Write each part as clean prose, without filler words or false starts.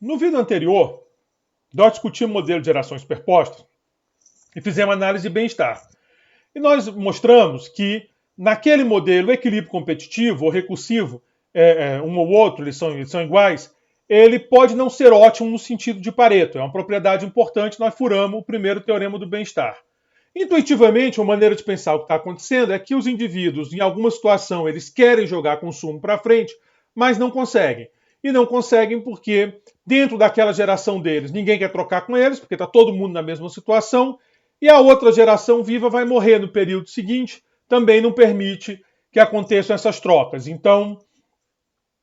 No vídeo anterior, nós discutimos o modelo de geração superposta e fizemos análise de bem-estar. E nós mostramos que, naquele modelo, o equilíbrio competitivo ou recursivo, um ou outro, eles são iguais, ele pode não ser ótimo no sentido de Pareto. É uma propriedade importante, nós furamos o primeiro teorema do bem-estar. Intuitivamente, uma maneira de pensar o que está acontecendo é que os indivíduos, em alguma situação, eles querem jogar consumo para frente, mas não conseguem. E não conseguem porque, dentro daquela geração deles, ninguém quer trocar com eles, porque está todo mundo na mesma situação, e a outra geração viva vai morrer no período seguinte, também não permite que aconteçam essas trocas. Então,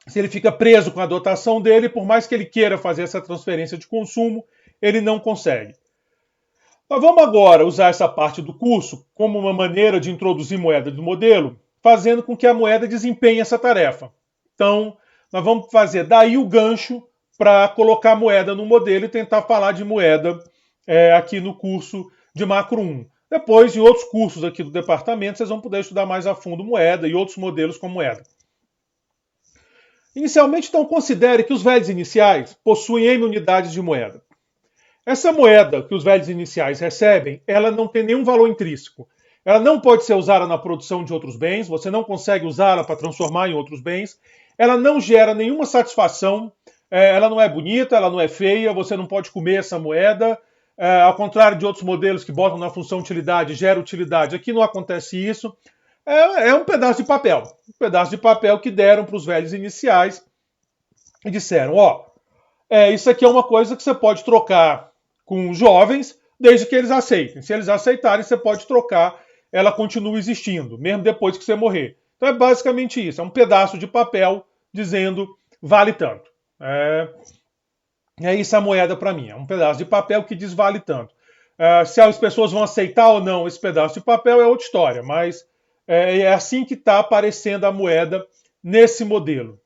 se ele fica preso com a dotação dele, por mais que ele queira fazer essa transferência de consumo, ele não consegue. Nós vamos agora usar essa parte do curso como uma maneira de introduzir moeda do modelo, fazendo com que a moeda desempenhe essa tarefa. Então, nós vamos fazer daí o gancho para colocar a moeda no modelo e tentar falar de moeda aqui no curso de Macro 1. Depois, em outros cursos aqui do departamento, vocês vão poder estudar mais a fundo moeda e outros modelos com moeda. Inicialmente, então, considere que os velhos iniciais possuem M unidades de moeda. Essa moeda que os velhos iniciais recebem, ela não tem nenhum valor intrínseco. Ela não pode ser usada na produção de outros bens, você não consegue usá-la para transformar em outros bens. Ela não gera nenhuma satisfação, ela não é bonita, ela não é feia, você não pode comer essa moeda. Ao contrário de outros modelos que botam na função utilidade, gera utilidade. Aqui não acontece isso. É um pedaço de papel. Um pedaço de papel que deram para os velhos iniciais e disseram, isso aqui é uma coisa que você pode trocar com os jovens, desde que eles aceitem. Se eles aceitarem, você pode trocar, ela continua existindo, mesmo depois que você morrer. Então é basicamente isso, é um pedaço de papel dizendo vale tanto. É isso a moeda para mim, é um pedaço de papel que diz vale tanto. Se as pessoas vão aceitar ou não esse pedaço de papel é outra história, mas é assim que está aparecendo a moeda nesse modelo.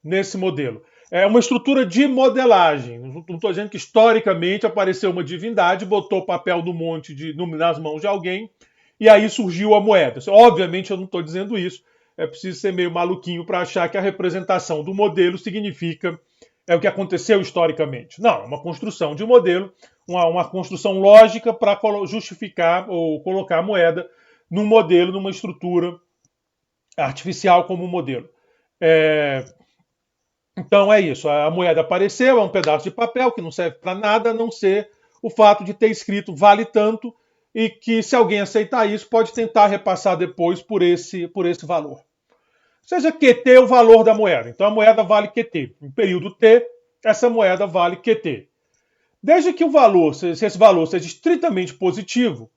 É uma estrutura de modelagem. Não estou dizendo que historicamente apareceu uma divindade, botou o papel no monte nas mãos de alguém e aí surgiu a moeda. Obviamente eu não estou dizendo isso. É preciso ser meio maluquinho para achar que a representação do modelo significa o que aconteceu historicamente. Não, é uma construção de modelo, uma construção lógica para justificar ou colocar a moeda num modelo, numa estrutura artificial como modelo. Então é isso, a moeda apareceu, é um pedaço de papel que não serve para nada, a não ser o fato de ter escrito vale tanto e que se alguém aceitar isso pode tentar repassar depois por esse valor. Seja QT o valor da moeda, então a moeda vale QT. Em período T, essa moeda vale QT. Desde que o valor, se esse valor seja estritamente positivo,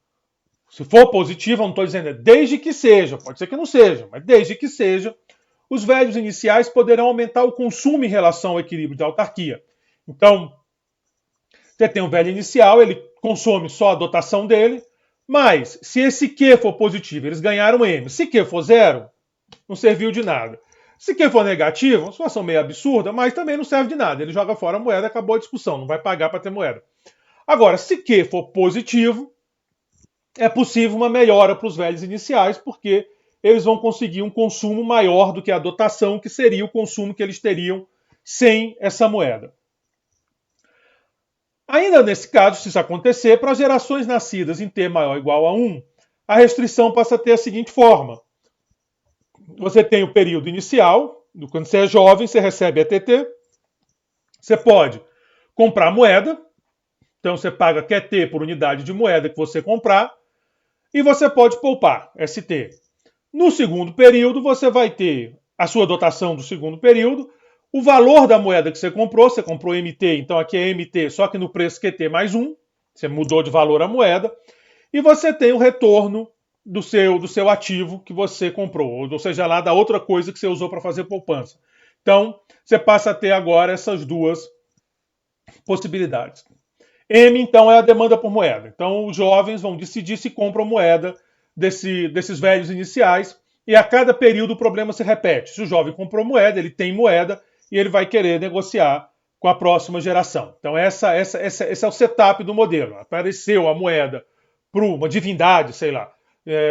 se for positivo, eu não estou dizendo desde que seja, pode ser que não seja, mas desde que seja, os velhos iniciais poderão aumentar o consumo em relação ao equilíbrio de autarquia. Então, você tem um velho inicial, ele consome só a dotação dele, mas se esse Q for positivo, eles ganharam M. Se Q for zero, não serviu de nada. Se Q for negativo, uma situação meio absurda, mas também não serve de nada. Ele joga fora a moeda, acabou a discussão, não vai pagar para ter moeda. Agora, se Q for positivo, é possível uma melhora para os velhos iniciais, porque eles vão conseguir um consumo maior do que a dotação, que seria o consumo que eles teriam sem essa moeda. Ainda nesse caso, se isso acontecer, para gerações nascidas em T maior ou igual a 1, a restrição passa a ter a seguinte forma. Você tem o período inicial, quando você é jovem, você recebe ETT, você pode comprar moeda, então você paga QT por unidade de moeda que você comprar, e você pode poupar, ST. No segundo período, você vai ter a sua dotação do segundo período, o valor da moeda que você comprou MT, então aqui é MT, só que no preço QT mais 1, você mudou de valor a moeda, e você tem o retorno do seu ativo que você comprou, ou seja, lá da outra coisa que você usou para fazer poupança. Então, você passa a ter agora essas duas possibilidades. M, então, é a demanda por moeda. Então, os jovens vão decidir se compram moeda desses velhos iniciais, e a cada período o problema se repete. Se o jovem comprou moeda, ele tem moeda, e ele vai querer negociar com a próxima geração. Então, esse é o setup do modelo. Apareceu a moeda para uma divindade, sei lá,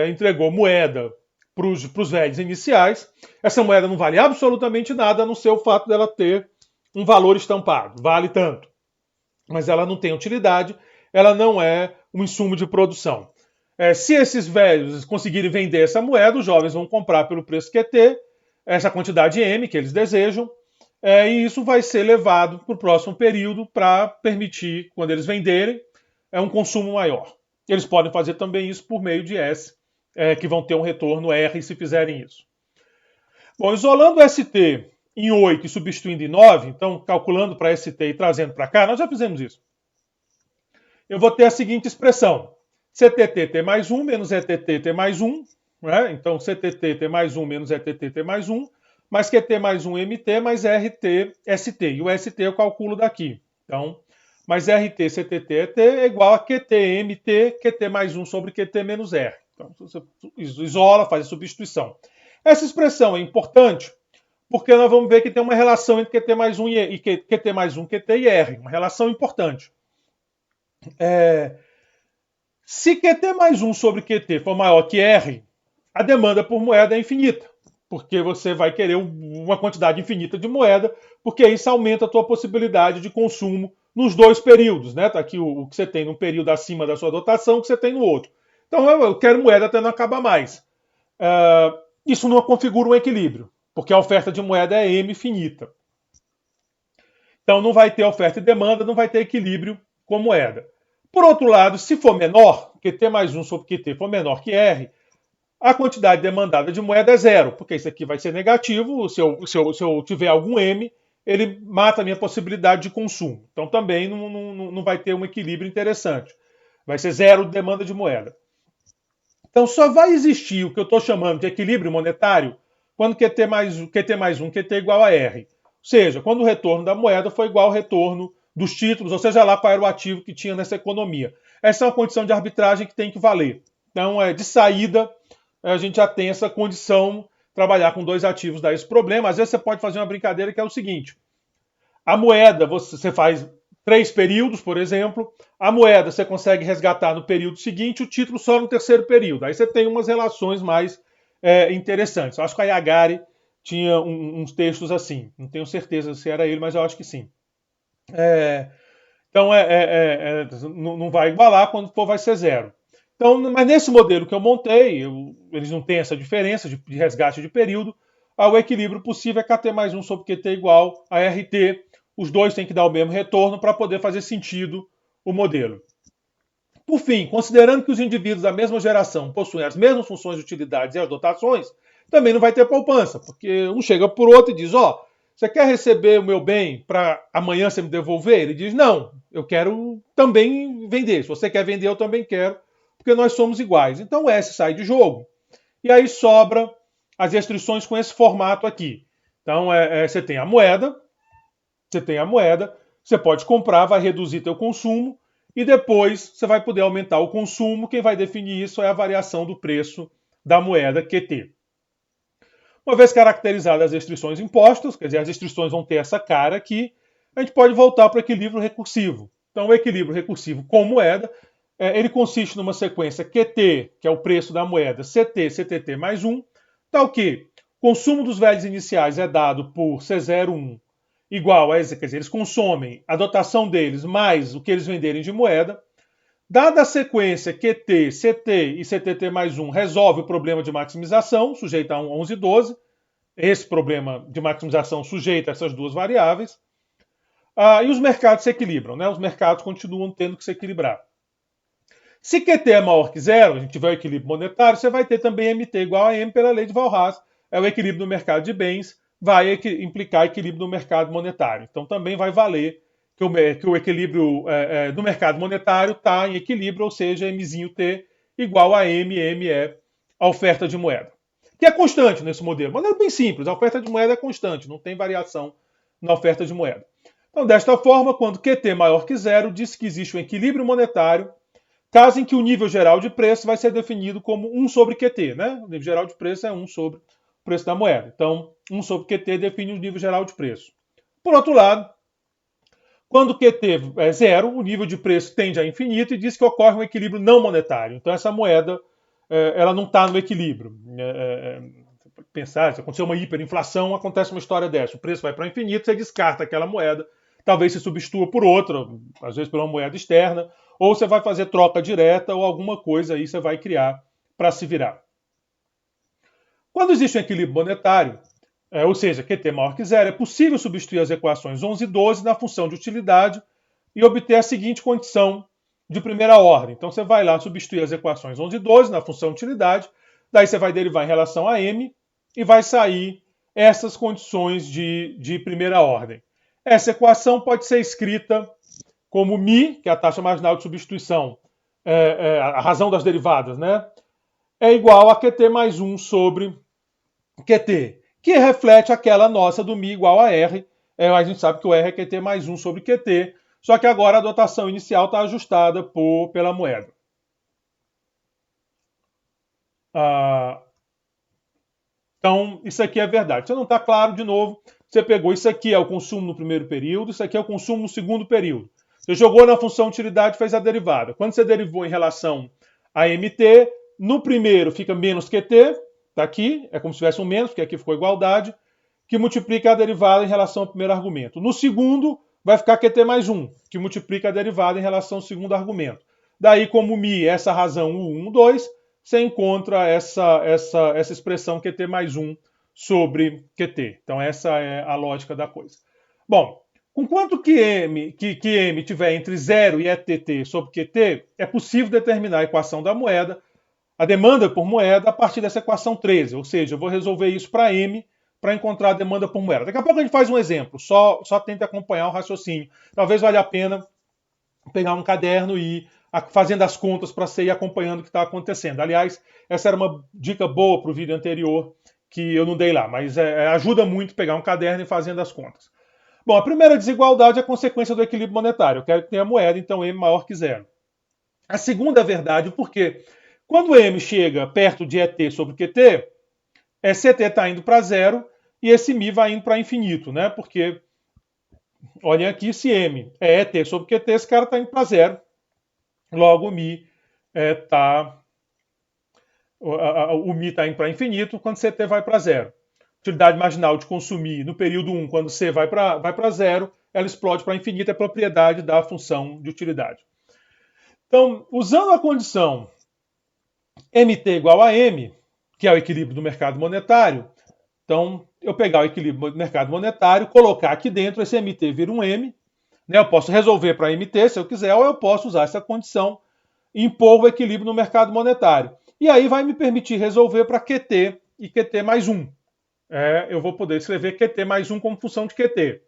entregou moeda para os velhos iniciais. Essa moeda não vale absolutamente nada, a não ser o fato dela ter um valor estampado. Vale tanto. mas ela não tem utilidade, ela não é um insumo de produção. Se esses velhos conseguirem vender essa moeda, os jovens vão comprar pelo preço QT, essa quantidade M que eles desejam, e isso vai ser levado para o próximo período para permitir, quando eles venderem, um consumo maior. Eles podem fazer também isso por meio de S, que vão ter um retorno R se fizerem isso. Bom, isolando o ST em 8 e substituindo em 9, então calculando para ST e trazendo para cá, nós já fizemos isso. Eu vou ter a seguinte expressão: CTT mais 1 menos ETT mais 1, né? Então CTT mais 1 menos ETT mais 1, mais QT mais 1 MT mais RT ST. E o ST eu calculo daqui. Então, mais RT CTT ET é igual a QT MT, QT mais 1 sobre QT menos R. Então, você isola, faz a substituição. Essa expressão é importante porque nós vamos ver que tem uma relação entre QT mais 1 e QT mais 1, QT e R. Uma relação importante. Se QT mais 1 sobre QT for maior que R, a demanda por moeda é infinita, porque você vai querer uma quantidade infinita de moeda, porque isso aumenta a tua possibilidade de consumo nos dois períodos, né? Tá aqui o que você tem num período acima da sua dotação, o que você tem no outro. Então eu quero moeda até não acabar mais. Isso não configura um equilíbrio, porque a oferta de moeda é M finita. Então não vai ter oferta e demanda, não vai ter equilíbrio com moeda. Por outro lado, se for menor, QT mais 1 sobre QT for menor que R, a quantidade demandada de moeda é zero, porque isso aqui vai ser negativo. Se eu tiver algum M, ele mata a minha possibilidade de consumo. Então também não vai ter um equilíbrio interessante. Vai ser zero demanda de moeda. Então só vai existir o que eu estou chamando de equilíbrio monetário quando QT mais 1, QT igual a R. Ou seja, quando o retorno da moeda for igual ao retorno dos títulos, ou seja lá qual era o ativo que tinha nessa economia. Essa é uma condição de arbitragem que tem que valer. Então, de saída, a gente já tem essa condição, trabalhar com dois ativos dá esse problema. Às vezes você pode fazer uma brincadeira que é o seguinte: a moeda, você faz 3 períodos, por exemplo, a moeda você consegue resgatar no período seguinte, o título só no terceiro período. Aí você tem umas relações mais interessantes. Eu acho que a Yagari tinha uns textos assim. Não tenho certeza se era ele, mas eu acho que sim. Então, não vai igualar, quando for vai ser zero. Então, mas nesse modelo que eu montei, eles não têm essa diferença de resgate de período. O equilíbrio possível é KT mais 1 sobre QT igual a RT. Os dois têm que dar o mesmo retorno para poder fazer sentido o modelo. Por fim, considerando que os indivíduos da mesma geração possuem as mesmas funções de utilidades e as dotações, também não vai ter poupança, porque um chega por outro e diz: você quer receber o meu bem para amanhã você me devolver? Ele diz: não, eu quero também vender. Se você quer vender, eu também quero, porque nós somos iguais. Então o S sai de jogo. E aí sobra as restrições com esse formato aqui. Então você tem a moeda, você pode comprar, vai reduzir teu consumo, e depois você vai poder aumentar o consumo. Quem vai definir isso é a variação do preço da moeda QT. Uma vez caracterizadas as restrições impostas, quer dizer, as restrições vão ter essa cara aqui, a gente pode voltar para o equilíbrio recursivo. Então, o equilíbrio recursivo com moeda, ele consiste numa sequência QT, que é o preço da moeda, CT, CTT mais 1, tal que o consumo dos velhos iniciais é dado por C01 igual a, quer dizer, eles consomem a dotação deles mais o que eles venderem de moeda. Dada a sequência QT, CT e CTT mais 1 resolve o problema de maximização, sujeito a 11 e 12. Esse problema de maximização sujeito a essas duas variáveis. E os mercados se equilibram, né? Os mercados continuam tendo que se equilibrar. Se QT é maior que zero, a gente tiver o equilíbrio monetário, você vai ter também MT igual a M pela lei de Walras. É o equilíbrio no mercado de bens, vai implicar equilíbrio no mercado monetário. Então também vai valer que o equilíbrio do mercado monetário está em equilíbrio, ou seja, Mzinho T igual a M, M é a oferta de moeda. Que é constante nesse modelo. Modelo bem simples, a oferta de moeda é constante, não tem variação na oferta de moeda. Então, desta forma, quando QT maior que zero, diz que existe um equilíbrio monetário, caso em que o nível geral de preço vai ser definido como 1 sobre QT. Né? O nível geral de preço é 1 sobre o preço da moeda. Então, 1 sobre QT define o nível geral de preço. Por outro lado, quando QT é zero, o nível de preço tende a infinito e diz que ocorre um equilíbrio não monetário. Então, essa moeda ela não está no equilíbrio. Pensar, se acontecer uma hiperinflação, acontece uma história dessa. O preço vai para o infinito, você descarta aquela moeda. talvez se substitua por outra, às vezes por uma moeda externa, ou você vai fazer troca direta ou alguma coisa aí você vai criar para se virar. Quando existe um equilíbrio monetário, ou seja, QT maior que zero, é possível substituir as equações 11 e 12 na função de utilidade e obter a seguinte condição de primeira ordem. Então você vai lá substituir as equações 11 e 12 na função de utilidade, daí você vai derivar em relação a M e vai sair essas condições de primeira ordem. Essa equação pode ser escrita como μ, que é a taxa marginal de substituição, a razão das derivadas, né? É igual a QT mais 1 sobre QT, que reflete aquela nossa do μ igual a R. A gente sabe que o R é QT mais 1 sobre QT, só que agora a dotação inicial está ajustada pela moeda. Então, isso aqui é verdade. Se não está claro, de novo, você pegou isso aqui é o consumo no primeiro período, isso aqui é o consumo no segundo período. Você jogou na função utilidade e fez a derivada. Quando você derivou em relação a MT, no primeiro fica menos QT, está aqui, é como se tivesse um menos, porque aqui ficou igualdade, que multiplica a derivada em relação ao primeiro argumento. No segundo, vai ficar QT mais 1, que multiplica a derivada em relação ao segundo argumento. Daí, como μ, essa razão U1, 2, você encontra essa expressão QT mais 1 sobre QT. Então, essa é a lógica da coisa. Bom, com quanto que M tiver entre 0 e ETT sobre QT, é possível determinar a equação da moeda, a demanda por moeda, a partir dessa equação 13. Ou seja, eu vou resolver isso para M, para encontrar a demanda por moeda. Daqui a pouco a gente faz um exemplo, só tente acompanhar o raciocínio. Talvez valha a pena pegar um caderno e ir fazendo as contas para você ir acompanhando o que está acontecendo. Aliás, essa era uma dica boa para o vídeo anterior, que eu não dei lá, mas ajuda muito pegar um caderno e fazendo as contas. Bom, a primeira desigualdade é a consequência do equilíbrio monetário. Eu quero que tenha moeda, então M maior que zero. A segunda é verdade, porque quando M chega perto de ET sobre QT, CT está indo para zero e esse μ vai indo para infinito, né? Porque, olhem aqui, se M é ET sobre QT, esse cara está indo para zero. Logo, o μ está indo para infinito quando CT vai para zero. Utilidade marginal de consumir no período 1, quando C vai para zero, ela explode para infinito, é propriedade da função de utilidade. Então, usando a condição MT igual a M, que é o equilíbrio do mercado monetário, então eu pegar o equilíbrio do mercado monetário, colocar aqui dentro, esse MT vira um M, né? Eu posso resolver para MT se eu quiser, ou eu posso usar essa condição e impor o equilíbrio no mercado monetário. E aí vai me permitir resolver para QT e QT mais 1. Eu vou poder escrever QT mais 1 como função de QT.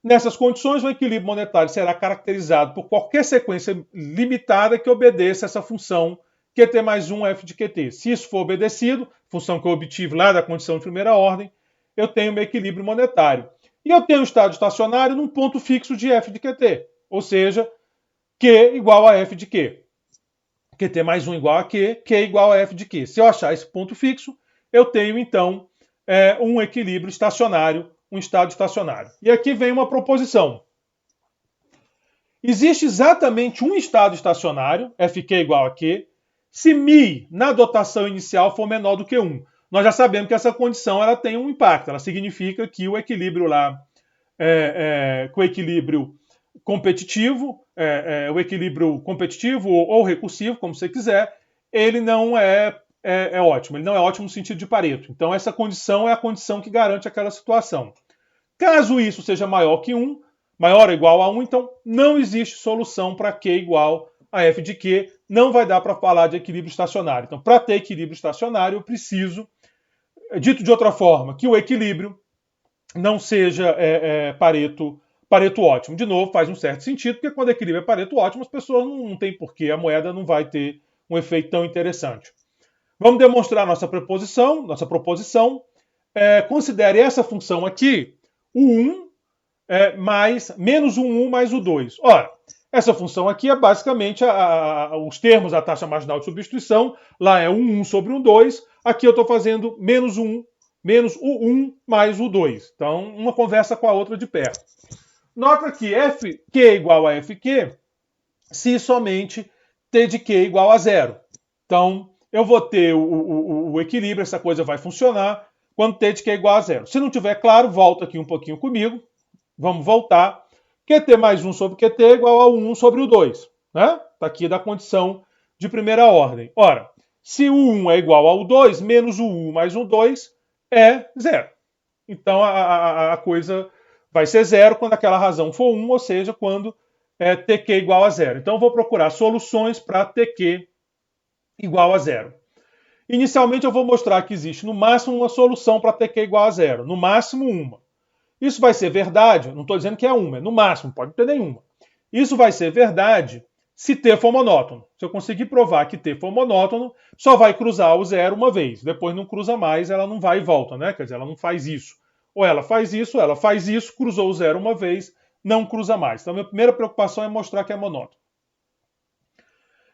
Nessas condições, o equilíbrio monetário será caracterizado por qualquer sequência limitada que obedeça essa função QT mais 1 f de QT. Se isso for obedecido, função que eu obtive lá da condição de primeira ordem, eu tenho meu equilíbrio monetário. E eu tenho o estado estacionário num ponto fixo de f de QT, ou seja, Q igual a f de Q. QT mais 1 igual a Q, Q igual a f de Q. Se eu achar esse ponto fixo, eu tenho, então, um equilíbrio estacionário, um estado estacionário. E aqui vem uma proposição. Existe exatamente um estado estacionário, Fq igual a Q, se μ na dotação inicial for menor do que 1. Nós já sabemos que essa condição ela tem um impacto, ela significa que o equilíbrio lá, com o equilíbrio competitivo, o equilíbrio competitivo ou recursivo, como você quiser, ele não é ótimo, ele não é ótimo no sentido de Pareto. Então essa condição é a condição que garante aquela situação. Caso isso seja maior que 1, maior ou igual a 1, então não existe solução para Q igual a f de Q, não vai dar para falar de equilíbrio estacionário. Então, para ter equilíbrio estacionário, eu preciso, dito de outra forma, que o equilíbrio não seja Pareto ótimo. De novo, faz um certo sentido, porque quando o equilíbrio é Pareto ótimo, as pessoas não têm porquê, a moeda não vai ter um efeito tão interessante. Vamos demonstrar nossa proposição. Considere essa função aqui, o 1 menos o 1 mais o 2. Ora, essa função aqui é basicamente os termos da taxa marginal de substituição. Lá é 1 sobre 1, 2. Aqui eu estou fazendo menos o 1 mais o 2. Então, uma conversa com a outra de perto. Nota que Fq igual a Fq se somente T de Q igual a 0. Então, eu vou ter o equilíbrio, essa coisa vai funcionar quando T de Q é igual a 0. Se não tiver claro, volta aqui um pouquinho comigo. Vamos voltar. QT mais 1 sobre QT é igual a 1 sobre o 2. Né? Está aqui da condição de primeira ordem. Ora, se o 1 é igual ao 2, menos o 1 mais o 2 é 0. Então a coisa vai ser 0 quando aquela razão for 1, ou seja, quando TQ igual a 0. Então eu vou procurar soluções para TQ igual a 0. Inicialmente eu vou mostrar que existe no máximo uma solução para TQ igual a 0. No máximo uma. Isso vai ser verdade, não estou dizendo que é uma, é no máximo, pode ter nenhuma. Isso vai ser verdade se T for monótono. Se eu conseguir provar que T for monótono, só vai cruzar o 0 uma vez. Depois não cruza mais, ela não vai e volta, né? Quer dizer, ela não faz isso. Ou ela faz isso, cruzou o 0 uma vez, não cruza mais. Então, a minha primeira preocupação é mostrar que é monótono.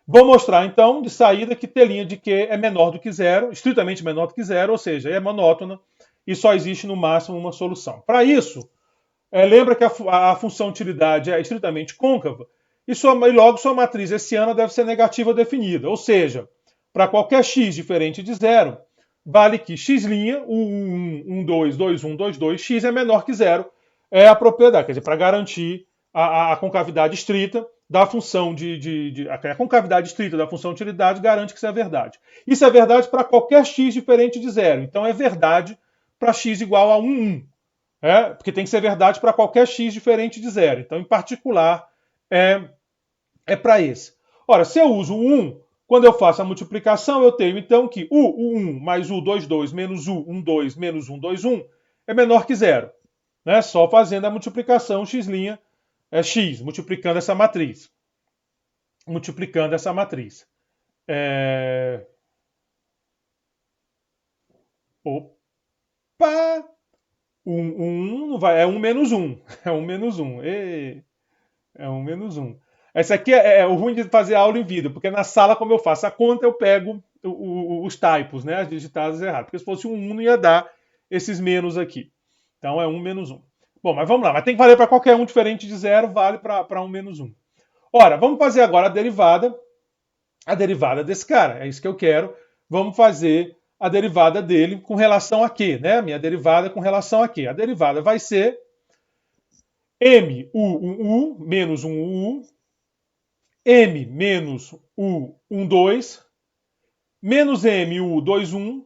Vou mostrar, então, de saída, que T' de Q é menor do que 0, estritamente menor do que 0, ou seja, é monótona e só existe no máximo uma solução. Para isso, lembra que a função utilidade é estritamente côncava e logo sua matriz hessiana deve ser negativa definida, ou seja, para qualquer x diferente de 0, vale que x', 1, 2, 2, 1, 2, 2, x é menor que 0, é a propriedade, quer dizer, para garantir a concavidade estrita da função a concavidade estrita da função utilidade garante que isso é verdade. Isso é verdade para qualquer x diferente de 0, então é verdade para x igual a 1, 1. Porque tem que ser verdade para qualquer x diferente de 0. Então, em particular, é para esse. Ora, se eu uso o 1, quando eu faço a multiplicação, eu tenho então que o 1 mais o 2, 2 menos o 1, 2 menos 1, 2, 1 é menor que 0. Né? Só fazendo a multiplicação x', x, multiplicando essa matriz. Multiplicando essa matriz. Opa! 1 vai, é 1 menos 1. É 1 menos 1. É 1 menos 1. Esse aqui é o ruim de fazer aula em vídeo, porque na sala, como eu faço a conta, eu pego os typos, né, as digitadas erradas. Porque se fosse um 1, não ia dar esses menos aqui. Então é 1 menos 1. Bom, mas vamos lá. Mas tem que valer para qualquer um diferente de 0, vale para 1 menos 1. Ora, vamos fazer agora a derivada desse cara. É isso que eu quero. Vamos fazer a derivada dele com relação a quê? Né? Minha derivada com relação a quê? A derivada vai ser mu1u menos 1u, m menos u1, 2, menos mu2, 1,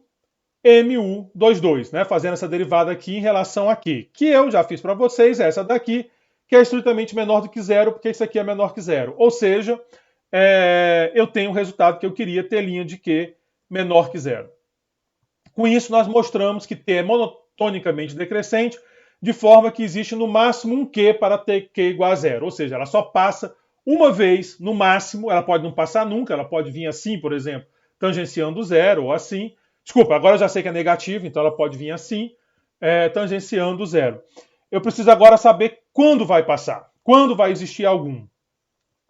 mu2, 2, né? Fazendo essa derivada aqui em relação a quê? Que eu já fiz para vocês, essa daqui, que é estritamente menor do que 0, porque isso aqui é menor que 0. Ou seja, eu tenho o resultado que eu queria, T' de Q menor que 0. Com isso, nós mostramos que T é monotonicamente decrescente, de forma que existe no máximo um Q para TQ igual a 0. Ou seja, ela só passa uma vez no máximo, ela pode não passar nunca, ela pode vir assim, por exemplo, tangenciando o 0 ou assim. Desculpa, agora eu já sei que é negativo, então ela pode vir assim, tangenciando o 0. Eu preciso agora saber quando vai passar, quando vai existir algum.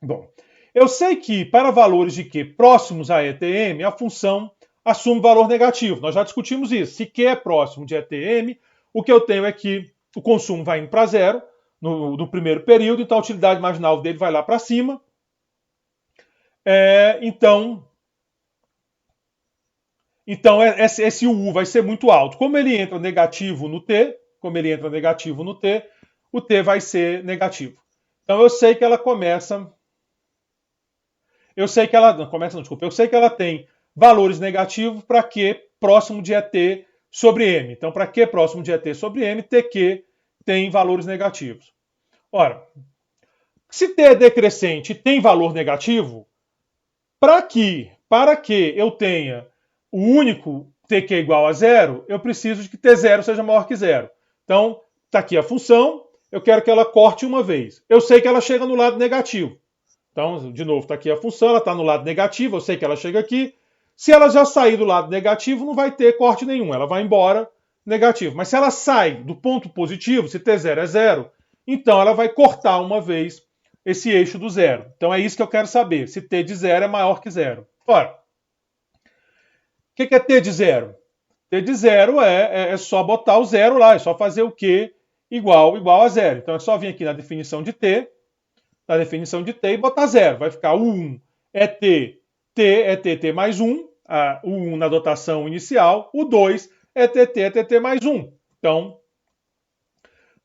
Bom, eu sei que para valores de Q próximos a ETM, a função assume valor negativo. Nós já discutimos isso. Se Q é próximo de ETM, o que eu tenho é que o consumo vai indo para 0 no primeiro período, então a utilidade marginal dele vai lá para cima. Então esse U vai ser muito alto. Como ele entra negativo no T, o T vai ser negativo. Então eu sei que ela começa. Eu sei que ela. Não, começa não, desculpa. Eu sei que ela tem valores negativos para Q próximo de ET sobre M. Então, para Q próximo de ET sobre M, TQ tem valores negativos. Ora, se T é decrescente e tem valor negativo, para que eu tenha o único TQ igual a 0, eu preciso de que T0 seja maior que 0. Então, está aqui a função, eu quero que ela corte uma vez. Eu sei que ela chega no lado negativo. Então, de novo, está aqui a função, ela está no lado negativo, eu sei que ela chega aqui. Se ela já sair do lado negativo, não vai ter corte nenhum, ela vai embora negativo. Mas se ela sai do ponto positivo, se T0 é 0, então ela vai cortar uma vez esse eixo do 0. Então é isso que eu quero saber, se T de 0 é maior que 0. Ora, o que é T de 0? T de 0 é só botar o 0 lá, é só fazer o Q igual a 0. Então é só vir aqui na definição de T, e botar 0. Vai ficar o 1 é T, T é TT mais 1, o 1 na dotação inicial, o 2 é TT mais 1. Então,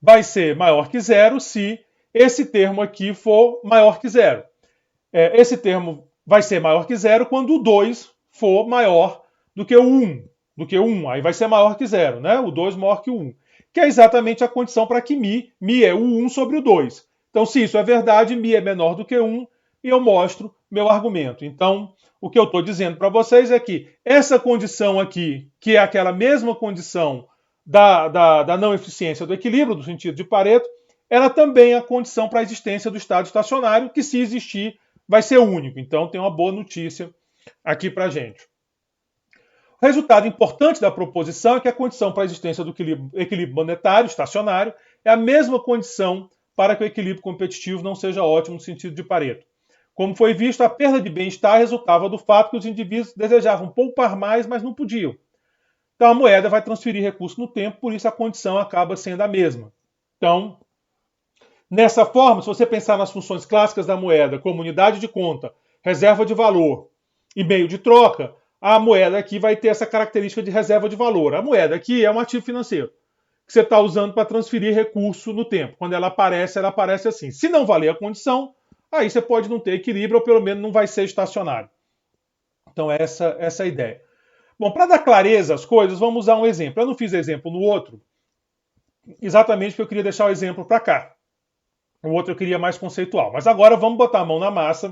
vai ser maior que 0 se esse termo aqui for maior que zero. Esse termo vai ser maior que zero quando o 2 for maior do que o 1. Aí vai ser maior que zero, né? O 2 maior que o 1. Que é exatamente a condição para que mi é o 1 sobre o 2. Então, se isso é verdade, mi é menor do que 1, e eu mostro meu argumento. Então, o que eu estou dizendo para vocês é que essa condição aqui, que é aquela mesma condição da não eficiência do equilíbrio, do sentido de Pareto, ela também é a condição para a existência do estado estacionário, que se existir, vai ser único. Então, tem uma boa notícia aqui para a gente. O resultado importante da proposição é que a condição para a existência do equilíbrio monetário estacionário é a mesma condição para que o equilíbrio competitivo não seja ótimo no sentido de Pareto. Como foi visto, a perda de bem-estar resultava do fato que os indivíduos desejavam poupar mais, mas não podiam. Então a moeda vai transferir recursos no tempo, por isso a condição acaba sendo a mesma. Então, nessa forma, se você pensar nas funções clássicas da moeda, como unidade de conta, reserva de valor e meio de troca, a moeda aqui vai ter essa característica de reserva de valor. A moeda aqui é um ativo financeiro que você está usando para transferir recurso no tempo. Quando ela aparece assim. Se não valer a condição, aí você pode não ter equilíbrio, ou pelo menos não vai ser estacionário. Então essa é a ideia. Bom, para dar clareza às coisas, vamos usar um exemplo. Eu não fiz exemplo no outro, exatamente porque eu queria deixar o exemplo para cá. O outro eu queria mais conceitual. Mas agora vamos botar a mão na massa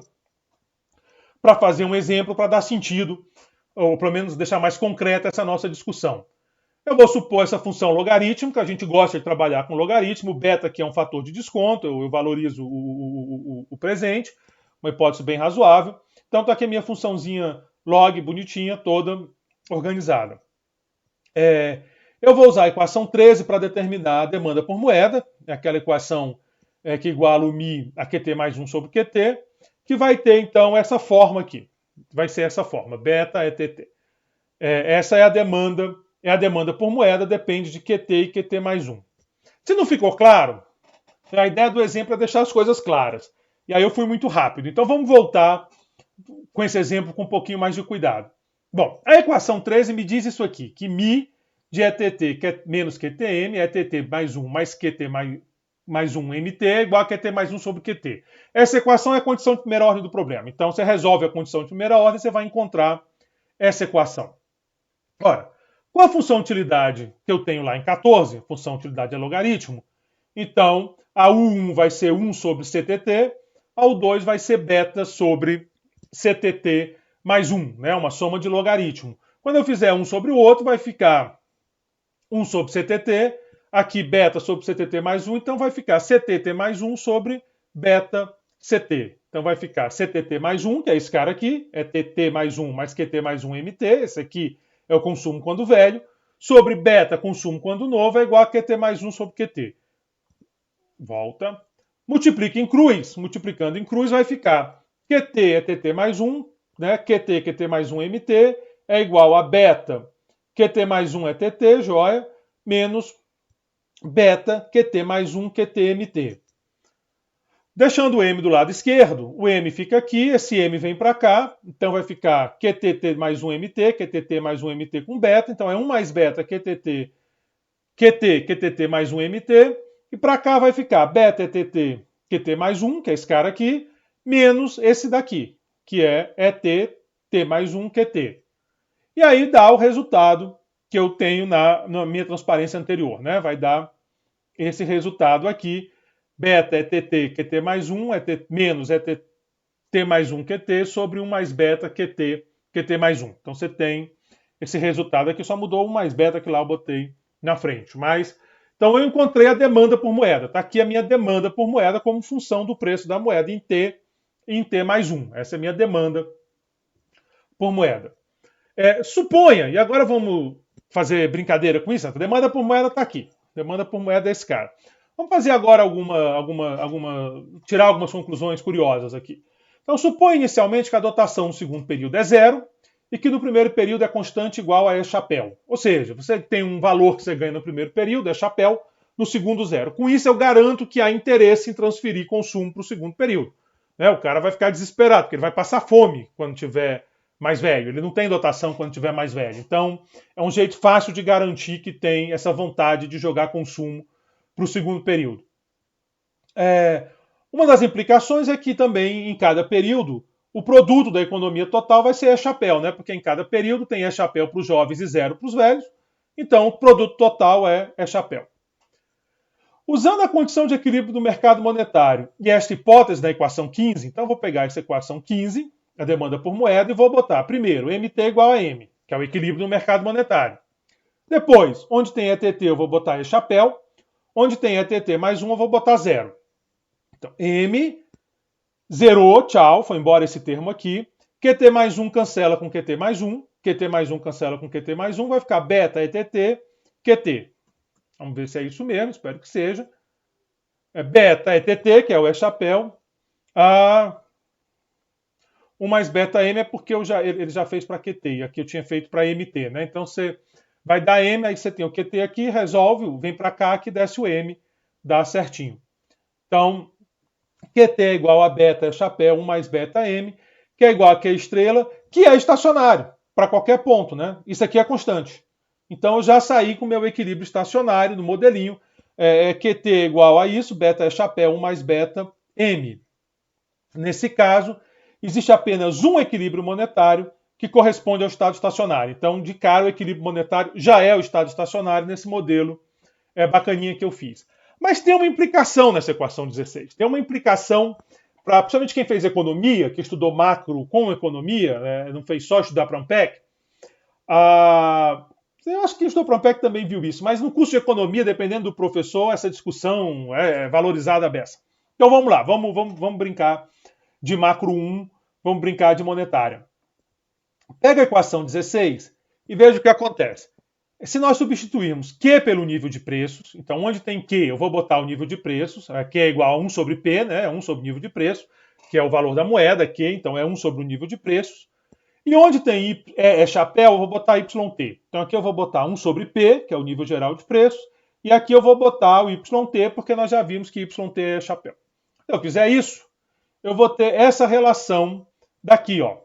para fazer um exemplo, para dar sentido, ou pelo menos deixar mais concreta essa nossa discussão. Eu vou supor essa função logarítmica, a gente gosta de trabalhar com logaritmo, beta que é um fator de desconto, eu valorizo o presente, uma hipótese bem razoável. Então está aqui a minha funçãozinha log bonitinha, toda organizada. Eu vou usar a equação 13 para determinar a demanda por moeda, é aquela equação que iguala o mi a QT mais 1 sobre QT, que vai ter então essa forma aqui. Vai ser essa forma, beta é TT. Essa é a demanda por moeda, depende de QT e QT mais 1. Se não ficou claro, a ideia do exemplo é deixar as coisas claras. E aí eu fui muito rápido. Então vamos voltar com esse exemplo com um pouquinho mais de cuidado. Bom, a equação 13 me diz isso aqui, que mi de ETT menos QTM, ETT mais 1 mais QT mais 1 MT é igual a QT mais 1 sobre QT. Essa equação é a condição de primeira ordem do problema. Então você resolve a condição de primeira ordem, você vai encontrar essa equação. Ora, qual a função de utilidade que eu tenho lá em 14? Função de utilidade é logaritmo. Então, a U1 vai ser 1 sobre CTT, a U2 vai ser beta sobre CTT mais 1, né? Uma soma de logaritmo. Quando eu fizer um sobre o outro, vai ficar 1 sobre CTT, aqui beta sobre CTT mais 1, então vai ficar CTT mais 1 sobre beta CT. Então vai ficar CTT mais 1, que é esse cara aqui, é TT mais 1 mais QT mais 1 MT, esse aqui é o consumo quando velho, sobre beta, consumo quando novo, é igual a QT mais 1 sobre QT. Volta. Multiplica em cruz. Multiplicando em cruz vai ficar QT é TT mais 1, né? QT mais 1 MT, é igual a beta, QT mais 1 é TT, joia, menos beta, QT mais 1, QT MT. Deixando o M do lado esquerdo, o M fica aqui, esse M vem para cá, então vai ficar QTT mais 1 MT, QTT mais 1 MT com beta, então é 1 mais beta QTT mais 1 MT, e para cá vai ficar beta é TT, QT mais 1, que é esse cara aqui, menos esse daqui, que é ET, T mais 1, QT. E aí dá o resultado que eu tenho na minha transparência anterior, né? Vai dar esse resultado aqui, beta é TT, QT mais 1, menos T mais 1 QT sobre 1 mais beta QT mais 1. Então você tem esse resultado aqui, só mudou 1 mais beta que lá eu botei na frente. Mas, então eu encontrei a demanda por moeda. Está aqui a minha demanda por moeda como função do preço da moeda em T mais 1. Essa é a minha demanda por moeda. Suponha, e agora vamos fazer brincadeira com isso, a demanda por moeda está aqui. Demanda por moeda é esse cara. Vamos fazer agora tirar algumas conclusões curiosas aqui. Então, supõe inicialmente que a dotação no segundo período é zero e que no primeiro período é constante igual a E chapéu. Ou seja, você tem um valor que você ganha no primeiro período, é chapéu, no segundo zero. Com isso, eu garanto que há interesse em transferir consumo para o segundo período. O cara vai ficar desesperado, porque ele vai passar fome quando tiver mais velho. Ele não tem dotação quando tiver mais velho. Então, é um jeito fácil de garantir que tem essa vontade de jogar consumo para o segundo período. Uma das implicações é que também, em cada período, o produto da economia total vai ser E-chapéu, né? Porque em cada período tem E-chapéu para os jovens e zero para os velhos. Então, o produto total é E-chapéu. Usando a condição de equilíbrio do mercado monetário e esta hipótese da equação 15, então eu vou pegar essa equação 15, a demanda por moeda, e vou botar primeiro MT igual a M, que é o equilíbrio do mercado monetário. Depois, onde tem ETT eu vou botar E-chapéu, onde tem ETT mais 1 eu vou botar zero. Então, M zerou, tchau, foi embora esse termo aqui. QT mais 1 cancela com QT mais 1. QT mais 1 cancela com QT mais 1. Vai ficar beta ETT QT. Vamos ver se é isso mesmo, espero que seja. Beta ETT, que é o E-chapéu. 1 mais beta M é porque ele já fez para QT. E aqui eu tinha feito para MT, né? Então você vai dar M, aí você tem o QT aqui, resolve, vem para cá, aqui desce o M, dá certinho. Então, QT é igual a beta E-chapéu, 1 mais beta M, que é igual a Q estrela, que é estacionário, para qualquer ponto, né? Isso aqui é constante. Então eu já saí com o meu equilíbrio estacionário no modelinho. QT é igual a isso, beta E-chapéu, 1 mais beta M. Nesse caso, existe apenas um equilíbrio monetário que corresponde ao estado estacionário. Então, de cara, o equilíbrio monetário já é o estado estacionário nesse modelo bacaninha que eu fiz. Mas tem uma implicação nessa equação 16. Tem uma implicação para, principalmente quem fez economia, que estudou macro com economia, não fez só estudar para Ampec. Eu acho que quem estudou para Ampec também viu isso, mas no curso de economia, dependendo do professor, essa discussão é valorizada a beça. Então vamos lá, vamos brincar de macro 1, vamos brincar de monetária. Pega a equação 16 e veja o que acontece. Se nós substituirmos Q pelo nível de preços, então onde tem Q, eu vou botar o nível de preços, Q é igual a 1 sobre P, né? 1 sobre o nível de preço, que é o valor da moeda, Q, então é 1 sobre o nível de preços. E onde tem chapéu, eu vou botar YT. Então aqui eu vou botar 1 sobre P, que é o nível geral de preços, e aqui eu vou botar o YT, porque nós já vimos que YT é chapéu. Se eu fizer isso, eu vou ter essa relação daqui, ó.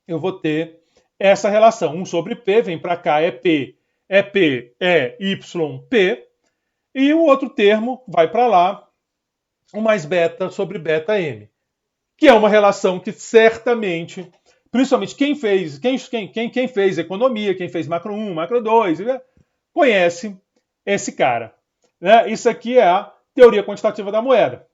Eu vou ter essa relação. 1 sobre P, vem para cá, é P, é YP, e o outro termo vai para lá, 1 mais beta sobre beta M, que é uma relação que certamente, principalmente quem fez economia, quem fez macro 1, macro 2, conhece esse cara. Né? Isso aqui é a teoria quantitativa da moeda.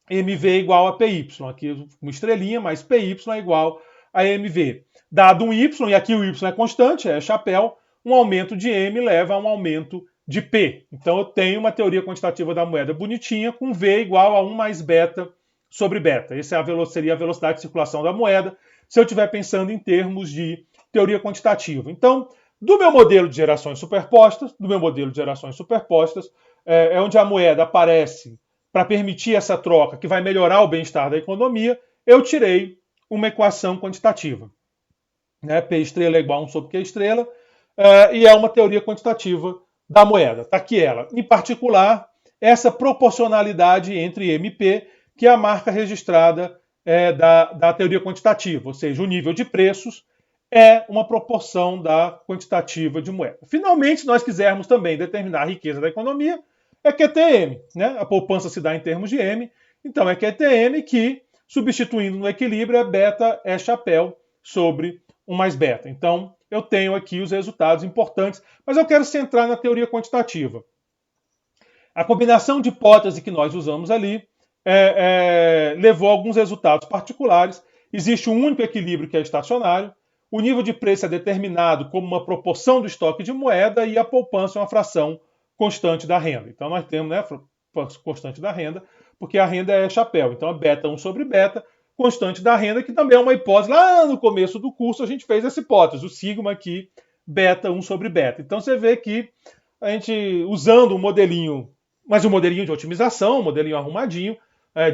MV é igual a PY. Aqui uma estrelinha, mas PY é igual a MV. Dado um Y, e aqui o Y é constante, é chapéu, um aumento de M leva a um aumento de P. Então eu tenho uma teoria quantitativa da moeda bonitinha, com V igual a 1 mais beta sobre beta. Essa seria a velocidade de circulação da moeda, se eu estiver pensando em termos de teoria quantitativa. Então, do meu modelo de gerações superpostas, é onde a moeda aparece para permitir essa troca, que vai melhorar o bem-estar da economia, eu tirei uma equação quantitativa. Né? P estrela é igual a 1 sobre Q estrela, e é uma teoria quantitativa da moeda. Está aqui ela. Em particular, essa proporcionalidade entre MP, que é a marca registrada da teoria quantitativa, ou seja, o nível de preços é uma proporção da quantitativa de moeda. Finalmente, se nós quisermos também determinar a riqueza da economia, é QTM. Né? A poupança se dá em termos de M, então é QTM que, substituindo no equilíbrio, é beta chapéu sobre 1 mais beta. Então, eu tenho aqui os resultados importantes, mas eu quero centrar na teoria quantitativa. A combinação de hipóteses que nós usamos ali levou a alguns resultados particulares. Existe um único equilíbrio que é estacionário, o nível de preço é determinado como uma proporção do estoque de moeda e a poupança é uma fração constante da renda. Então nós temos, né, constante da renda, porque a renda é chapéu. Então é beta 1 sobre beta, constante da renda, que também é uma hipótese. Lá no começo do curso a gente fez essa hipótese, o sigma aqui, beta 1 sobre beta. Então você vê que a gente, usando um modelinho, mas um modelinho de otimização, um modelinho arrumadinho,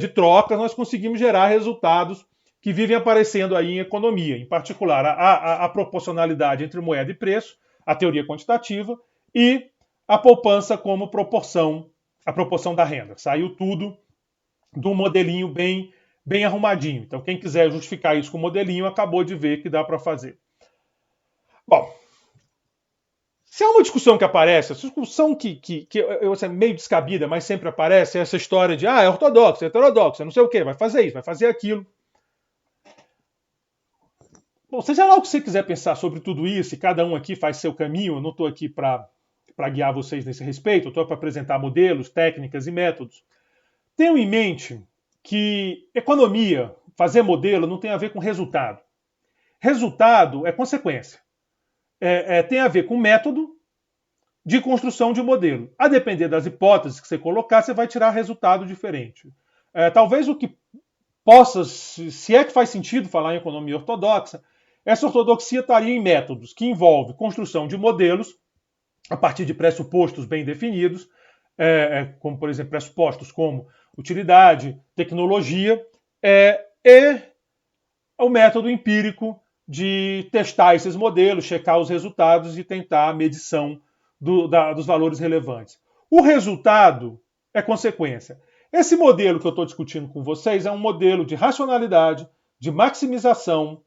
de trocas, nós conseguimos gerar resultados que vivem aparecendo aí em economia, em particular a proporcionalidade entre moeda e preço, a teoria quantitativa, e a poupança como proporção, a proporção da renda. Saiu tudo de um modelinho bem arrumadinho. Então, quem quiser justificar isso com o modelinho, acabou de ver que dá para fazer. Bom, Se há uma discussão que aparece, essa discussão que é meio descabida, mas sempre aparece, é essa história de é ortodoxo, é heterodoxo, é não sei o quê, vai fazer isso, vai fazer aquilo. Bom, seja lá o que você quiser pensar sobre tudo isso, e cada um aqui faz seu caminho, eu não estou aqui para guiar vocês nesse respeito, eu estou para apresentar modelos, técnicas e métodos. Tenham em mente que economia, fazer modelo, não tem a ver com resultado. Resultado é consequência. Tem a ver com método de construção de modelo. A depender das hipóteses que você colocar, você vai tirar resultado diferente. Talvez o que possa, se é que faz sentido falar em economia ortodoxa, essa ortodoxia estaria em métodos que envolve construção de modelos a partir de pressupostos bem definidos, como, por exemplo, pressupostos como utilidade, tecnologia, e o método empírico de testar esses modelos, checar os resultados e tentar a medição dos valores relevantes. O resultado é consequência. Esse modelo que eu estou discutindo com vocês é um modelo de racionalidade, de maximização,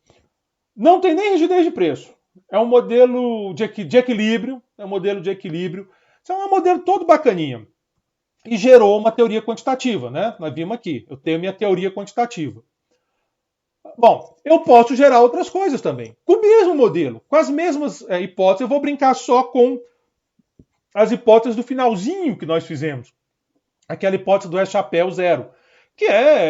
não tem nem rigidez de preço. É um modelo de equilíbrio, é um modelo de equilíbrio. Isso é um modelo todo bacaninha. E gerou uma teoria quantitativa, né? Nós vimos aqui, eu tenho minha teoria quantitativa. Bom, eu posso gerar outras coisas também, com o mesmo modelo, com as mesmas hipóteses. Eu vou brincar só com as hipóteses do finalzinho que nós fizemos. Aquela hipótese do E-chapéu zero, que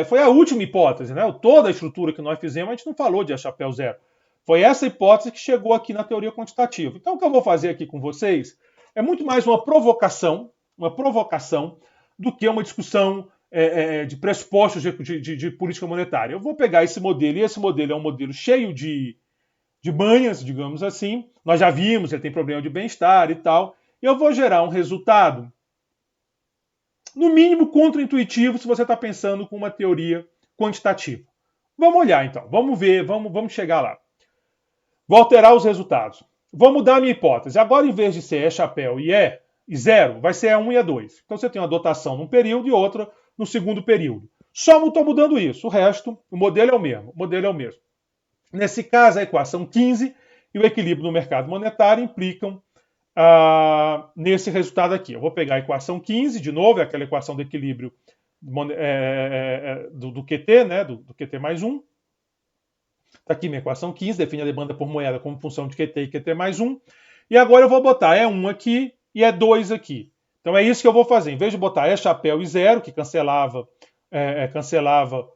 foi a última hipótese, né? Toda a estrutura que nós fizemos, a gente não falou de E-chapéu zero. Foi essa hipótese que chegou aqui na teoria quantitativa. Então, o que eu vou fazer aqui com vocês é muito mais uma provocação do que uma discussão de pressupostos de política monetária. Eu vou pegar esse modelo, e esse modelo é um modelo cheio de manhas, digamos assim. Nós já vimos, ele tem problema de bem-estar e tal. E eu vou gerar um resultado, no mínimo, contraintuitivo se você está pensando com uma teoria quantitativa. Vamos olhar, então. Vamos ver, vamos chegar lá. Vou alterar os resultados. Vou mudar a minha hipótese. Agora, em vez de ser E-chapéu e zero, vai ser E1 e E2. Então, você tem uma dotação num período e outra no segundo período. Só estou mudando isso. O resto, o modelo é o mesmo. O modelo é o mesmo. Nesse caso, a equação 15 e o equilíbrio no mercado monetário implicam nesse resultado aqui. Eu vou pegar a equação 15, de novo, é aquela equação do equilíbrio do QT, né, do QT mais 1. Está aqui minha equação 15, define a demanda por moeda como função de QT e QT mais 1. E agora eu vou botar E1 aqui e E2 aqui. Então é isso que eu vou fazer. Em vez de botar E-chapéu e zero, que cancelava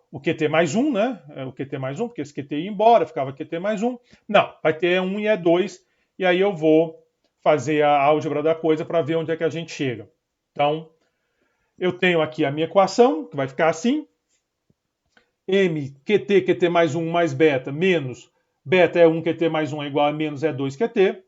o QT mais 1, né? O QT mais 1, porque esse QT ia embora, ficava QT mais 1. Não, vai ter E1 e E2, e aí eu vou fazer a álgebra da coisa para ver onde é que a gente chega. Então, eu tenho aqui a minha equação, que vai ficar assim. M, QT mais 1 mais beta, menos beta é 1, QT mais 1 é igual a menos E2 QT.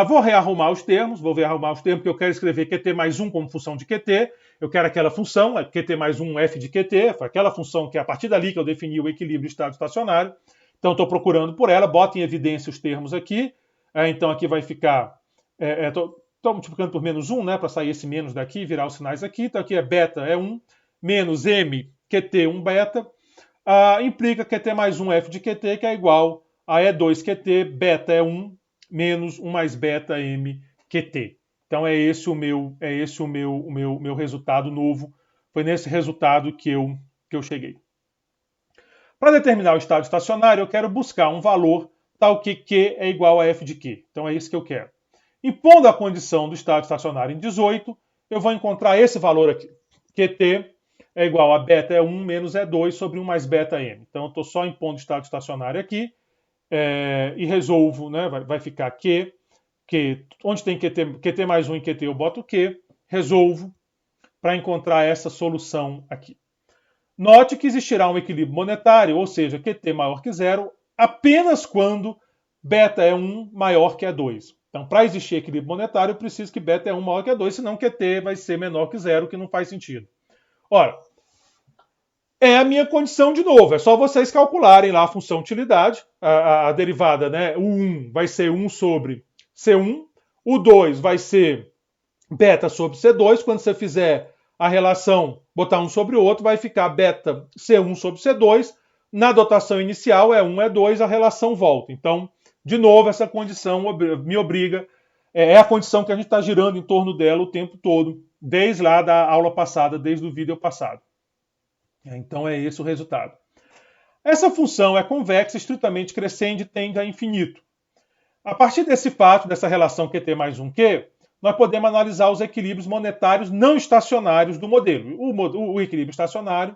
Vou rearrumar os termos, porque eu quero escrever QT mais 1 como função de QT. Eu quero aquela função, QT mais 1 f de QT, foi aquela função que é a partir dali que eu defini o equilíbrio estado estacionário. Então, estou procurando por ela, boto em evidência os termos aqui. Então, aqui vai ficar... Estou multiplicando por menos 1, né, para sair esse menos daqui e virar os sinais aqui. Então, aqui é beta é 1, menos M, QT 1 beta. Implica QT mais 1 f de QT, que é igual a E2 QT, beta é 1, menos 1 mais beta M QT. Então é esse o meu resultado novo. Foi nesse resultado que eu cheguei. Para determinar o estado estacionário, eu quero buscar um valor tal que Q é igual a F de Q. Então é isso que eu quero. Impondo a condição do estado estacionário em 18, eu vou encontrar esse valor aqui. QT é igual a beta E1 menos E2 sobre 1 mais beta M. Então eu estou só impondo o estado estacionário aqui e resolvo, né? Vai ficar Q, onde tem QT mais 1 em QT eu boto Q, resolvo para encontrar essa solução aqui. Note que existirá um equilíbrio monetário, ou seja, QT maior que zero, apenas quando beta é 1 maior que E2. Então, para existir equilíbrio monetário, eu preciso que beta é 1 maior que E2, senão QT vai ser menor que zero, que não faz sentido. Ora, é a minha condição de novo, é só vocês calcularem lá a função utilidade, a derivada, né? O 1 vai ser 1 sobre C1, o 2 vai ser beta sobre C2, quando você fizer a relação, botar um sobre o outro, vai ficar beta C1 sobre C2, na dotação inicial é 1, é 2, a relação volta. Então, de novo, essa condição me obriga é a condição que a gente está girando em torno dela o tempo todo, desde lá da aula passada, desde o vídeo passado. Então é esse o resultado. Essa função é convexa, estritamente crescente e tende a infinito. A partir desse fato, dessa relação QT mais 1Q, nós podemos analisar os equilíbrios monetários não estacionários do modelo. O equilíbrio estacionário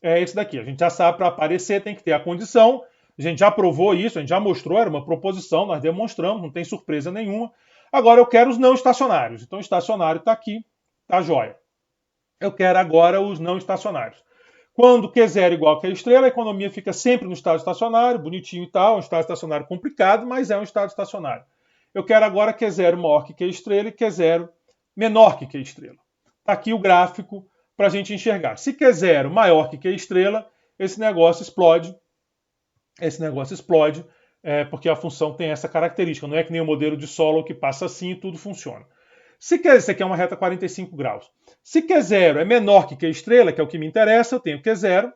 é esse daqui. A gente já sabe, para aparecer tem que ter a condição. A gente já provou isso, a gente já mostrou, era uma proposição, nós demonstramos, não tem surpresa nenhuma. Agora eu quero os não estacionários. Então o estacionário está aqui, tá jóia. Eu quero agora os não estacionários. Quando Q0 igual a Q estrela, a economia fica sempre no estado estacionário, bonitinho e tal, um estado estacionário complicado, mas é um estado estacionário. Eu quero agora Q0 maior que Q estrela e Q0 menor que Q estrela. Está aqui o gráfico para a gente enxergar. Se Q0 maior que Q estrela, esse negócio explode. Porque a função tem essa característica. Não é que nem o modelo de Solow que passa assim e tudo funciona. Se Q0, aqui é uma reta 45 graus. Se Q0 é menor que Q estrela, que é o que me interessa, eu tenho Q0.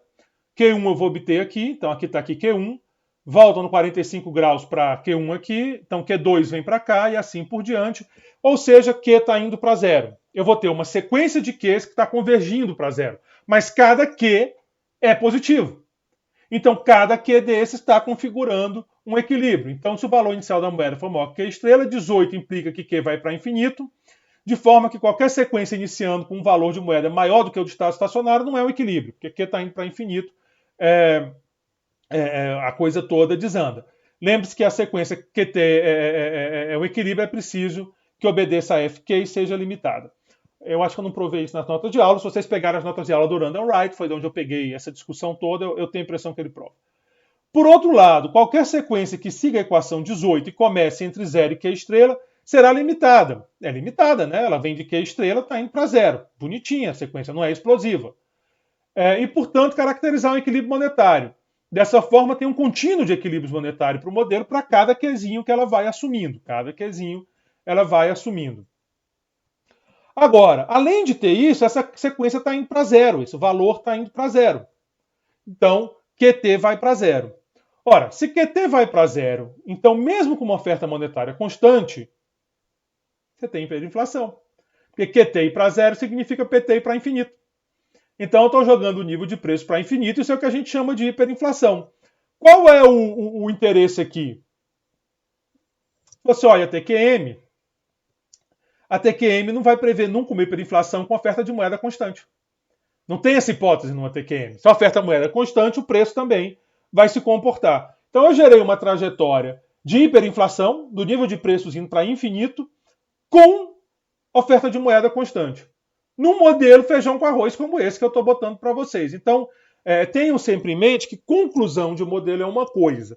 Q1 eu vou obter aqui, então aqui está aqui Q1. Volta no 45 graus para Q1 aqui, então Q2 vem para cá e assim por diante. Ou seja, Q está indo para zero. Eu vou ter uma sequência de Qs que está convergindo para zero. Mas cada Q é positivo. Então, cada Q desse está configurando um equilíbrio. Então, se o valor inicial da moeda for maior que Q estrela, 18 implica que Q vai para infinito, de forma que qualquer sequência iniciando com um valor de moeda maior do que o de estado estacionário não é um equilíbrio, porque Q está indo para infinito, a coisa toda desanda. Lembre-se que a sequência QT é um equilíbrio, é preciso que obedeça a FQ e seja limitada. Eu acho que eu não provei isso nas notas de aula. Se vocês pegarem as notas de aula do Randall Wright, foi de onde eu peguei essa discussão toda, eu tenho a impressão que ele prova. Por outro lado, qualquer sequência que siga a equação 18 e comece entre 0 e Q estrela será limitada. É limitada, né? Ela vem de Q estrela, está indo para zero. Bonitinha, a sequência não é explosiva. E, portanto, caracterizar um equilíbrio monetário. Dessa forma, tem um contínuo de equilíbrios monetários para o modelo para cada Qzinho que ela vai assumindo. Cada Qzinho ela vai assumindo. Agora, além de ter isso, essa sequência está indo para zero, esse valor está indo para zero. Então, QT vai para zero. Ora, se QT vai para zero, então mesmo com uma oferta monetária constante, você tem hiperinflação. Porque QT ir para zero significa PT ir para infinito. Então eu estou jogando o nível de preço para infinito, isso é o que a gente chama de hiperinflação. Qual é o interesse aqui? Você olha a TQM, a TQM não vai prever nunca uma hiperinflação com oferta de moeda constante. Não tem essa hipótese numa TQM. Se a oferta moeda é constante, o preço também vai se comportar. Então eu gerei uma trajetória de hiperinflação, do nível de preços indo para infinito, com oferta de moeda constante. Num modelo feijão com arroz como esse que eu estou botando para vocês. Então, tenham sempre em mente que conclusão de modelo é uma coisa.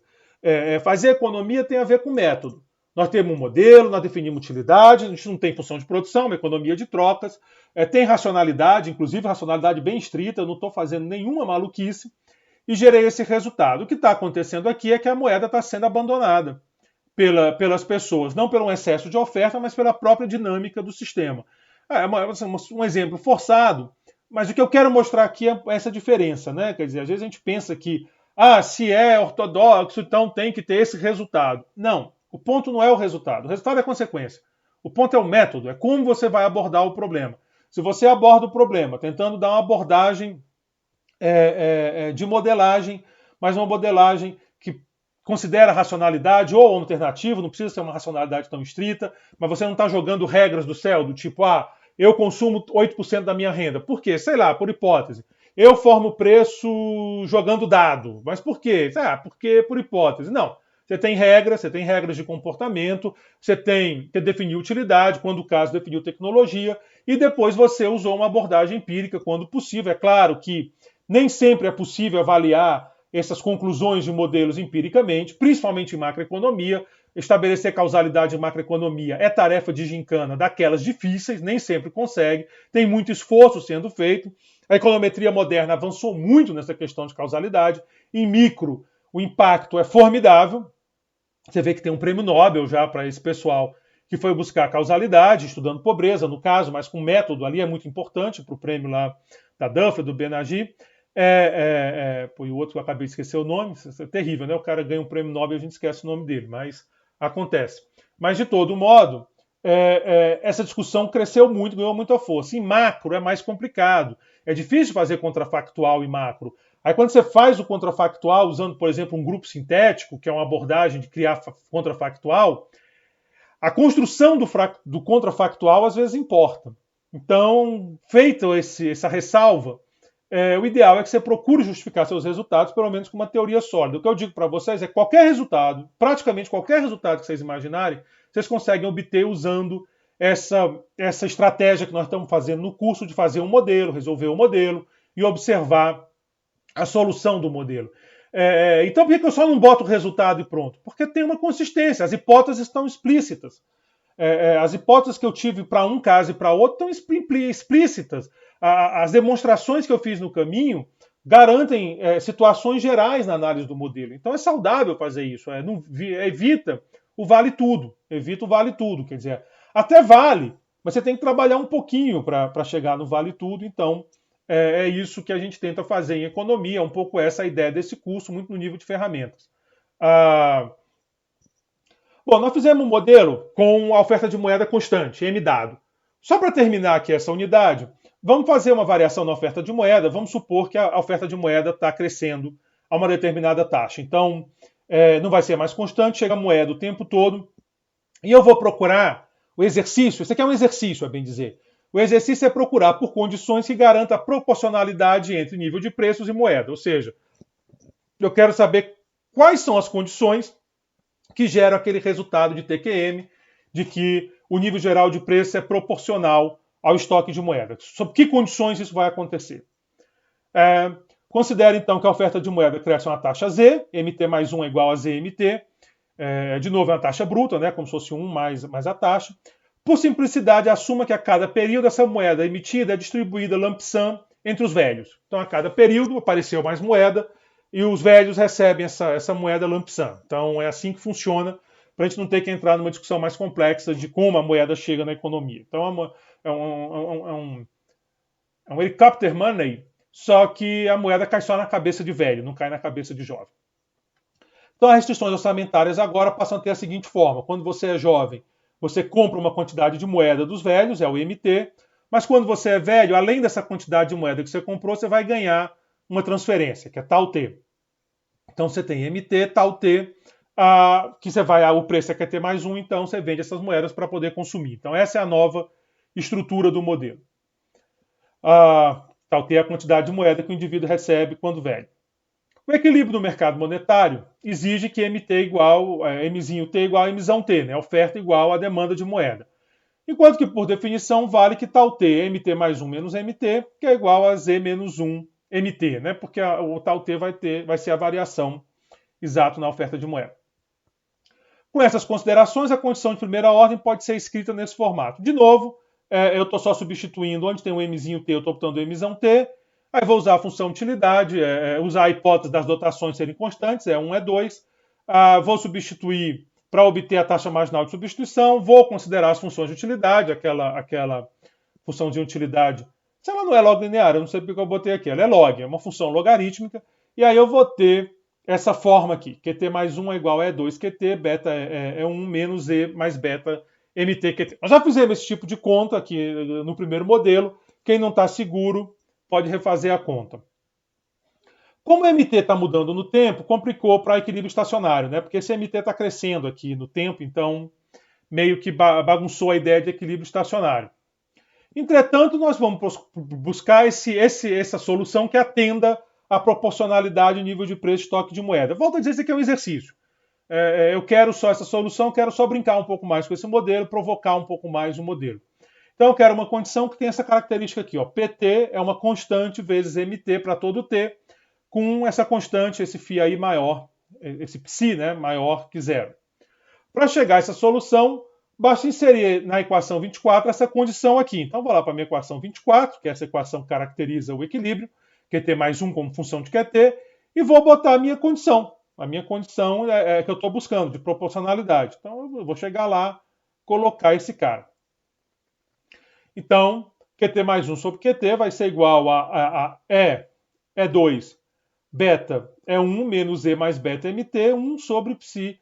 Fazer economia tem a ver com método. Nós temos um modelo, nós definimos utilidade, a gente não tem função de produção, uma economia de trocas, tem racionalidade, inclusive racionalidade bem estrita, eu não estou fazendo nenhuma maluquice, e gerei esse resultado. O que está acontecendo aqui é que a moeda está sendo abandonada pelas pessoas, não pelo excesso de oferta, mas pela própria dinâmica do sistema. Um exemplo forçado, mas o que eu quero mostrar aqui é essa diferença, né? Quer dizer, às vezes a gente pensa que, se é ortodoxo, então tem que ter esse resultado. Não. O ponto não é o resultado é a consequência. O ponto é o método, é como você vai abordar o problema. Se você aborda o problema tentando dar uma abordagem de modelagem, mas uma modelagem que considera a racionalidade ou alternativa, não precisa ser uma racionalidade tão estrita, mas você não está jogando regras do céu, do tipo, eu consumo 8% da minha renda. Por quê? Sei lá, por hipótese. Eu formo preço jogando dado. Mas por quê? Porque por hipótese. Não. Você tem regras de comportamento, você tem que definir utilidade, quando o caso definiu tecnologia, e depois você usou uma abordagem empírica quando possível. É claro que nem sempre é possível avaliar essas conclusões de modelos empiricamente, principalmente em macroeconomia. Estabelecer causalidade em macroeconomia é tarefa de gincana daquelas difíceis, nem sempre consegue, tem muito esforço sendo feito. A econometria moderna avançou muito nessa questão de causalidade. Em micro, o impacto é formidável. Você vê que tem um prêmio Nobel já para esse pessoal que foi buscar causalidade, estudando pobreza, no caso, mas com método ali é muito importante para o prêmio lá da Duffler, do Benagi. E o outro que eu acabei de esquecer o nome, isso é terrível, né? O cara ganha um prêmio Nobel e a gente esquece o nome dele, mas acontece. Mas, de todo modo, essa discussão cresceu muito, ganhou muita força. Em macro é mais complicado. É difícil fazer contrafactual em macro. Aí quando você faz o contrafactual usando, por exemplo, um grupo sintético, que é uma abordagem de criar contrafactual, a construção do contrafactual às vezes importa. Então, feita essa ressalva, o ideal é que você procure justificar seus resultados, pelo menos com uma teoria sólida. O que eu digo para vocês é que qualquer resultado, praticamente qualquer resultado que vocês imaginarem, vocês conseguem obter usando essa estratégia que nós estamos fazendo no curso de fazer um modelo, resolver o modelo e observar a solução do modelo. Então, por que eu só não boto o resultado e pronto? Porque tem uma consistência, as hipóteses estão explícitas. As hipóteses que eu tive para um caso e para outro estão explícitas. As demonstrações que eu fiz no caminho garantem situações gerais na análise do modelo. Então é saudável fazer isso. Evita o vale tudo. Evita o vale tudo. Quer dizer, até vale, mas você tem que trabalhar um pouquinho para chegar no vale tudo. Então é isso que a gente tenta fazer em economia. É um pouco essa a ideia desse curso, muito no nível de ferramentas. Bom, nós fizemos um modelo com a oferta de moeda constante, M dado. Só para terminar aqui essa unidade, vamos fazer uma variação na oferta de moeda. Vamos supor que a oferta de moeda está crescendo a uma determinada taxa. Então, não vai ser mais constante, chega a moeda o tempo todo. E eu vou procurar o exercício. Esse aqui é um exercício, a bem dizer. O exercício é procurar por condições que garantam a proporcionalidade entre nível de preços e moeda. Ou seja, eu quero saber quais são as condições que geram aquele resultado de TQM, de que o nível geral de preço é proporcional ao estoque de moeda. Sob que condições isso vai acontecer? Considere então que a oferta de moeda cresce uma taxa Z, MT mais 1 é igual a ZMT. De novo, é uma taxa bruta, né, como se fosse 1 mais a taxa. Por simplicidade, assuma que a cada período essa moeda emitida é distribuída lump sum entre os velhos. Então, a cada período apareceu mais moeda, e os velhos recebem essa moeda lump sum. Então é assim que funciona, para a gente não ter que entrar numa discussão mais complexa de como a moeda chega na economia. Então é um helicopter money, só que a moeda cai só na cabeça de velho, não cai na cabeça de jovem. Então as restrições orçamentárias agora passam a ter a seguinte forma: quando você é jovem, você compra uma quantidade de moeda dos velhos, é o MT, mas quando você é velho, além dessa quantidade de moeda que você comprou, você vai ganhar uma transferência, que é tal T. Então você tem MT, tal T, que você vai, o preço é QT mais 1, então você vende essas moedas para poder consumir. Então essa é a nova estrutura do modelo. Tal T é a quantidade de moeda que o indivíduo recebe quando velho. O equilíbrio do mercado monetário exige que MT igual, Mzinho T igual a Mzão T, né? Oferta igual à demanda de moeda. Enquanto que, por definição, vale que tal T, MT mais 1 menos MT, que é igual a Z menos 1 MT, né? Porque o tal T vai ser a variação exata na oferta de moeda. Com essas considerações, a condição de primeira ordem pode ser escrita nesse formato. De novo, eu estou só substituindo onde tem o Mzinho T, eu estou botando o Mzão T. Aí vou usar a função utilidade, usar a hipótese das dotações serem constantes, 1 é 2. Vou substituir para obter a taxa marginal de substituição, vou considerar as funções de utilidade, aquela função de utilidade. Se ela não é log linear, eu não sei porque eu botei aqui, ela é log, é uma função logarítmica, e aí eu vou ter essa forma aqui, QT mais 1 é igual a E2 QT, beta é 1 menos E mais beta MT QT. Nós já fizemos esse tipo de conta aqui no primeiro modelo, quem não está seguro pode refazer a conta. Como o MT está mudando no tempo, complicou para equilíbrio estacionário, né? Porque esse MT está crescendo aqui no tempo, então meio que bagunçou a ideia de equilíbrio estacionário. Entretanto, nós vamos buscar essa solução que atenda à proporcionalidade e nível de preço de estoque de moeda. Volto a dizer, isso aqui é um exercício. Eu quero só essa solução, quero só brincar um pouco mais com esse modelo, provocar um pouco mais o modelo. Então eu quero uma condição que tem essa característica aqui, ó. PT é uma constante vezes MT para todo T, com essa constante, esse φ aí maior, esse psi, né, maior que zero. Para chegar a essa solução, basta inserir na equação 24 essa condição aqui. Então vou lá para a minha equação 24, que é essa equação que caracteriza o equilíbrio, QT mais 1 como função de QT, e vou botar a minha condição. A minha condição é que eu estou buscando, de proporcionalidade. Então eu vou chegar lá, colocar esse cara. Então, QT mais 1 sobre QT vai ser igual a E 2, beta é 1 menos E mais beta MT, 1 sobre psi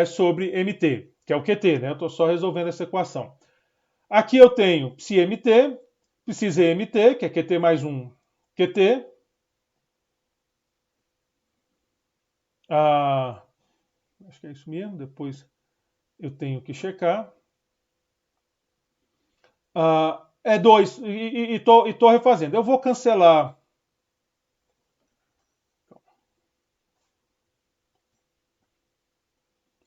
sobre MT. que é o QT, né? Eu estou só resolvendo essa equação. Aqui eu tenho psi-MT, psi-EMT, que é QT mais um QT. Acho que é isso mesmo, depois eu tenho que checar. É 2, e estou refazendo. Eu vou cancelar.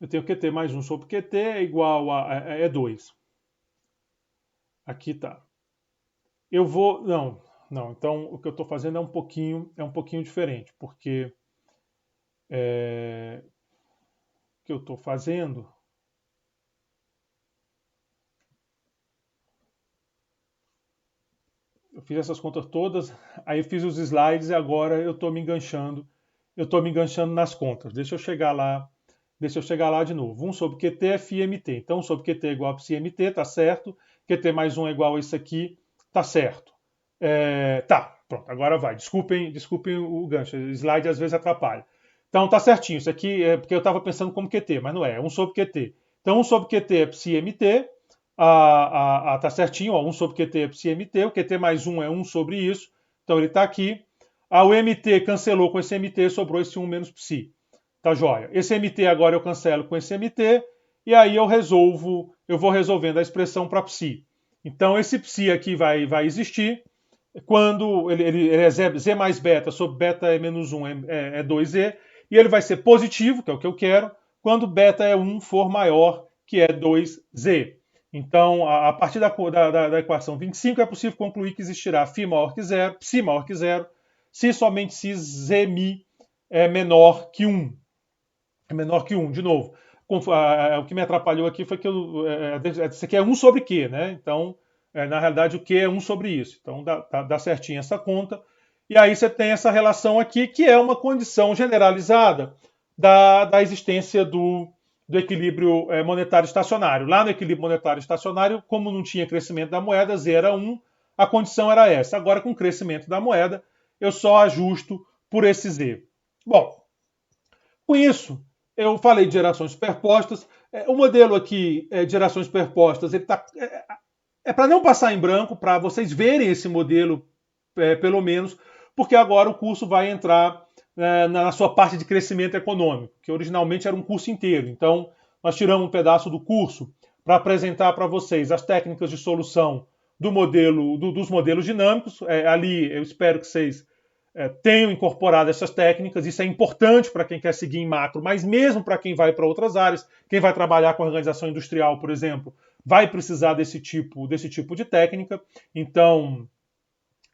Eu tenho QT mais 1 sobre QT é igual a 2. Aqui tá. Eu vou. Não, não. Então o que eu estou fazendo é um pouquinho diferente, porque o que eu estou fazendo. Eu fiz essas contas todas, aí eu fiz os slides e agora eu estou me enganchando. Eu estou me enganchando nas contas. Deixa eu chegar lá de novo. 1 sobre QT é φmt. Então, 1 sobre QT é igual a πmt, tá certo. QT mais 1 é igual a isso aqui, tá certo. Tá, pronto, agora vai. Desculpem o gancho, o slide às vezes atrapalha. Então, tá certinho. Isso aqui é porque eu estava pensando como QT, mas não é. 1 sobre QT. Então, 1 sobre QT é πmt. Tá certinho, ó, 1 sobre QT é πmt. O QT mais 1 é 1 sobre isso. Então, ele está aqui. O MT cancelou com esse MT, sobrou esse 1 menos psi. Tá joia. Esse MT agora eu cancelo com esse MT, e aí eu vou resolvendo a expressão para psi. Então esse psi aqui vai existir quando ele é Z mais beta, sobre beta é menos 1 é 2Z, e ele vai ser positivo, que é o que eu quero, quando beta é 1 for maior, que é 2Z. Então, a partir da equação 25, é possível concluir que existirá φ maior que 0, psi maior que 0, se somente se Zmi é menor que 1. É menor que 1, de novo. O que me atrapalhou aqui foi que isso aqui é 1 sobre Q, né? Então, na realidade, o Q é 1 sobre isso. Então, dá certinho essa conta. E aí você tem essa relação aqui, que é uma condição generalizada da existência do equilíbrio monetário estacionário. Lá no equilíbrio monetário estacionário, como não tinha crescimento da moeda, Z era 1, a condição era essa. Agora, com o crescimento da moeda, eu só ajusto por esse Z. Bom, com isso, eu falei de gerações superpostas. O modelo aqui de gerações superpostas ele é para não passar em branco, para vocês verem esse modelo, pelo menos, porque agora o curso vai entrar na sua parte de crescimento econômico, que originalmente era um curso inteiro. Então, nós tiramos um pedaço do curso para apresentar para vocês as técnicas de solução dos modelos dinâmicos. Ali, eu espero que vocês tenham incorporado essas técnicas. Isso é importante para quem quer seguir em macro, mas mesmo para quem vai para outras áreas, quem vai trabalhar com organização industrial, por exemplo, vai precisar desse tipo de técnica. Então,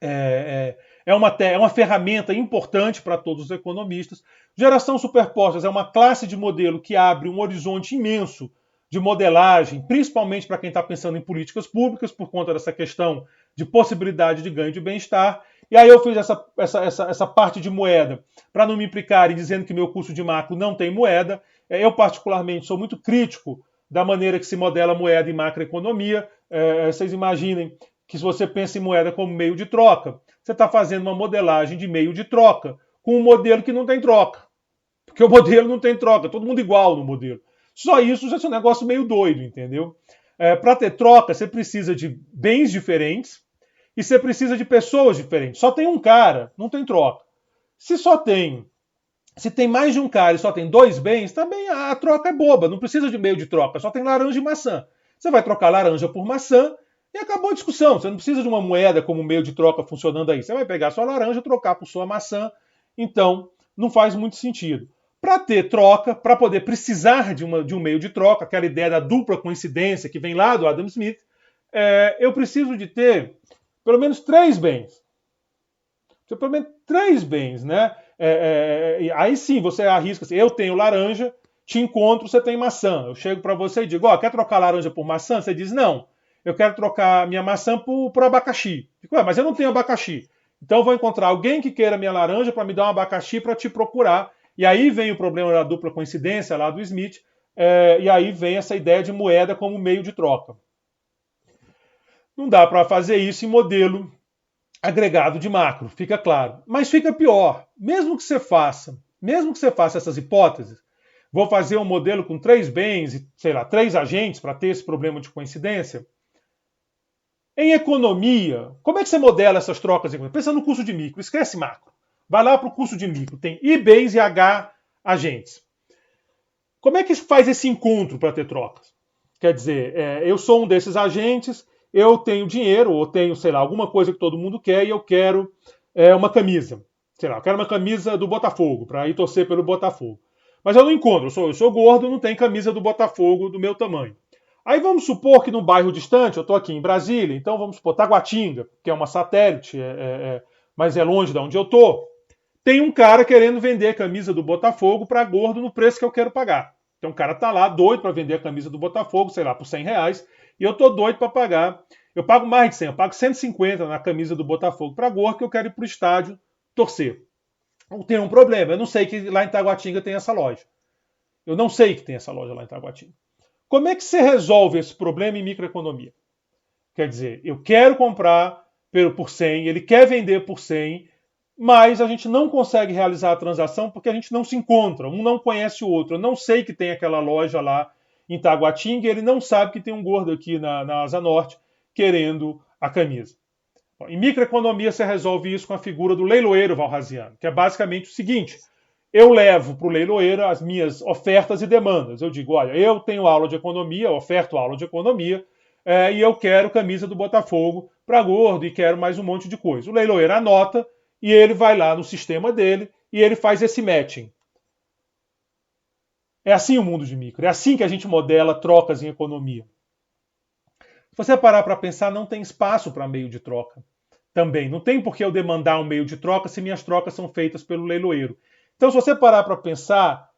é uma ferramenta importante para todos os economistas. Geração superpostas é uma classe de modelo que abre um horizonte imenso de modelagem, principalmente para quem está pensando em políticas públicas, por conta dessa questão de possibilidade de ganho de bem-estar. E aí eu fiz essa parte de moeda para não me implicarem dizendo que meu curso de macro não tem moeda. Eu, particularmente, sou muito crítico da maneira que se modela moeda em macroeconomia. Vocês imaginem que se você pensa em moeda como meio de troca, você está fazendo uma modelagem de meio de troca com um modelo que não tem troca. Porque o modelo não tem troca, todo mundo igual no modelo. Só isso já é um negócio meio doido, entendeu? Para ter troca, você precisa de bens diferentes e você precisa de pessoas diferentes. Só tem um cara, não tem troca. Se tem mais de um cara e só tem dois bens, também a troca é boba, não precisa de meio de troca, só tem laranja e maçã. Você vai trocar laranja por maçã e acabou a discussão. Você não precisa de uma moeda como meio de troca funcionando aí. Você vai pegar sua laranja, trocar por sua maçã. Então, não faz muito sentido. Para ter troca, para poder precisar de um meio de troca, aquela ideia da dupla coincidência que vem lá do Adam Smith, eu preciso de ter pelo menos 3 bens. Pelo menos 3 bens, né? Aí sim, você arrisca assim, eu tenho laranja, te encontro, você tem maçã. Eu chego para você e digo, quer trocar laranja por maçã? Você diz, não, eu quero trocar minha maçã por abacaxi. Digo, mas eu não tenho abacaxi. Então eu vou encontrar alguém que queira minha laranja para me dar um abacaxi para te procurar. E aí vem o problema da dupla coincidência lá do Smith, e aí vem essa ideia de moeda como meio de troca. Não dá para fazer isso em modelo agregado de macro, fica claro. Mas fica pior. Mesmo que você faça essas hipóteses, Vou fazer um modelo com 3 bens e, sei lá, 3 agentes para ter esse problema de coincidência. Em economia, como é que você modela essas trocas? Pensa no curso de micro, esquece macro. Vai lá para o curso de micro, tem I bens e H agentes. Como é que faz esse encontro para ter trocas? Quer dizer, eu sou um desses agentes, eu tenho dinheiro, ou tenho, sei lá, alguma coisa que todo mundo quer e eu quero uma camisa. Sei lá, eu quero uma camisa do Botafogo, para ir torcer pelo Botafogo. Mas eu não encontro, eu sou gordo, não tem camisa do Botafogo do meu tamanho. Aí vamos supor que num bairro distante, eu estou aqui em Brasília, então vamos supor Taguatinga, que é uma satélite, mas é longe de onde eu estou. Tem um cara querendo vender a camisa do Botafogo para gordo no preço que eu quero pagar. Então o cara tá lá doido para vender a camisa do Botafogo, sei lá, por R$100, e eu tô doido para pagar. Eu pago mais de 100, eu pago 150 na camisa do Botafogo para gordo, que eu quero ir pro estádio torcer. Tem um problema, eu não sei que lá em Taguatinga tem essa loja. Eu não sei que tem essa loja lá em Taguatinga. Como é que você resolve esse problema em microeconomia? Quer dizer, eu quero comprar por 100, ele quer vender por 100, mas a gente não consegue realizar a transação porque a gente não se encontra, um não conhece o outro. Eu não sei que tem aquela loja lá em Taguatinga e ele não sabe que tem um gordo aqui na Asa Norte querendo a camisa. Bom, em microeconomia você resolve isso com a figura do leiloeiro valrasiano, que é basicamente o seguinte: eu levo para o leiloeiro as minhas ofertas e demandas. Eu digo, olha, eu tenho aula de economia, oferto aula de economia, e eu quero camisa do Botafogo para gordo e quero mais um monte de coisa. O leiloeiro anota e ele vai lá no sistema dele e ele faz esse matching. É assim o mundo de micro, é assim que a gente modela trocas em economia. Se você parar para pensar, não tem espaço para meio de troca. Também, não tem por que eu demandar um meio de troca se minhas trocas são feitas pelo leiloeiro. Então, se você parar para pensar,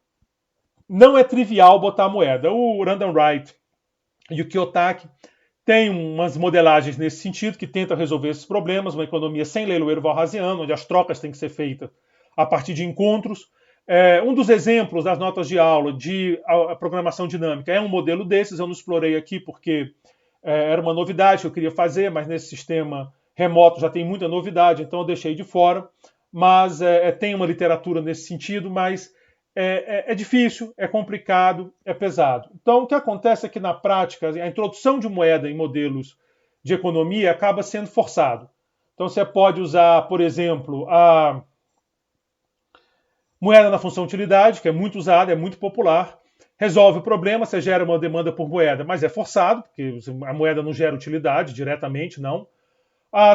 não é trivial botar moeda. O Random Wright e o Kiyotaki têm umas modelagens nesse sentido que tentam resolver esses problemas, uma economia sem leiloeiro valrasiano, onde as trocas têm que ser feitas a partir de encontros. Um dos exemplos das notas de aula de programação dinâmica é um modelo desses, eu não explorei aqui porque era uma novidade que eu queria fazer, mas nesse sistema remoto já tem muita novidade, então eu deixei de fora. Mas tem uma literatura nesse sentido, mas é difícil, é complicado, é pesado. Então, o que acontece é que, na prática, a introdução de moeda em modelos de economia acaba sendo forçado. Então, você pode usar, por exemplo, a moeda na função utilidade, que é muito usada, é muito popular. Resolve o problema, você gera uma demanda por moeda, mas é forçado, porque a moeda não gera utilidade diretamente, não.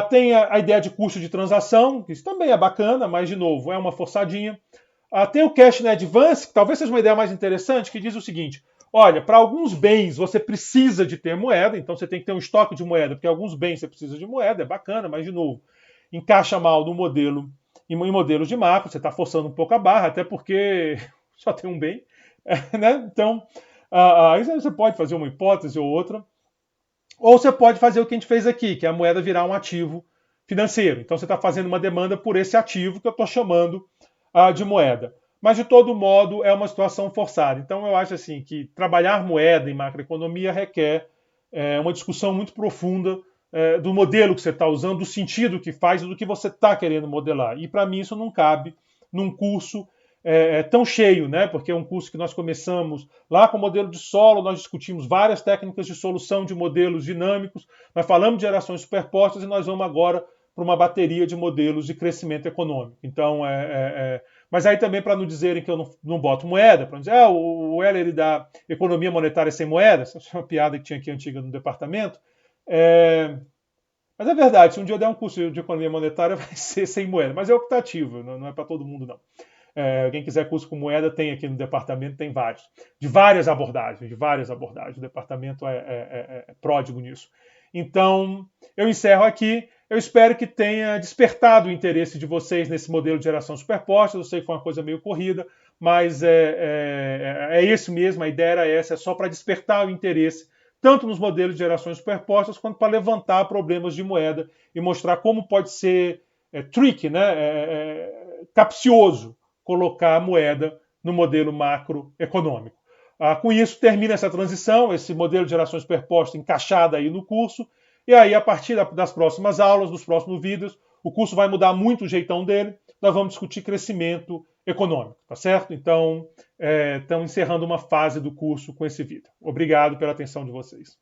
Tem a ideia de custo de transação, que isso também é bacana, mas, de novo, é uma forçadinha. Tem o Cash in Advance, que talvez seja uma ideia mais interessante, que diz o seguinte: olha, para alguns bens você precisa de ter moeda, então você tem que ter um estoque de moeda, porque alguns bens você precisa de moeda, é bacana, mas, de novo, encaixa mal no modelo, em modelos de macro, você está forçando um pouco a barra, até porque só tem um bem, né? Então, aí você pode fazer uma hipótese ou outra. Ou você pode fazer o que a gente fez aqui, que é a moeda virar um ativo financeiro. Então você está fazendo uma demanda por esse ativo que eu estou chamando de moeda. Mas, de todo modo, é uma situação forçada. Então eu acho assim que trabalhar moeda em macroeconomia requer uma discussão muito profunda do modelo que você está usando, do sentido que faz e do que você está querendo modelar. E para mim isso não cabe num curso tão cheio, né? Porque é um curso que nós começamos lá com o modelo de solo, nós discutimos várias técnicas de solução de modelos dinâmicos, nós falamos de gerações superpostas e nós vamos agora para uma bateria de modelos de crescimento econômico. Então, mas aí também para não dizerem que eu não boto moeda, para não dizer, o Heller ele dá economia monetária sem moeda, essa é uma piada que tinha aqui antiga no departamento. Mas é verdade, se um dia eu der um curso de economia monetária, vai ser sem moeda, mas é optativo, não é para todo mundo, não. Quem quiser curso com moeda, tem aqui no departamento, tem vários. De várias abordagens. O departamento é pródigo nisso. Então, eu encerro aqui. Eu espero que tenha despertado o interesse de vocês nesse modelo de geração superposta. Eu sei que foi uma coisa meio corrida, mas é isso mesmo, a ideia era essa, é só para despertar o interesse, tanto nos modelos de gerações superpostas, quanto para levantar problemas de moeda e mostrar como pode ser tricky, né? Capcioso, colocar a moeda no modelo macroeconômico. Com isso, termina essa transição, esse modelo de geração superposta encaixado aí no curso, e aí, a partir das próximas aulas, dos próximos vídeos, o curso vai mudar muito o jeitão dele, nós vamos discutir crescimento econômico, tá certo? Então, estamos encerrando uma fase do curso com esse vídeo. Obrigado pela atenção de vocês.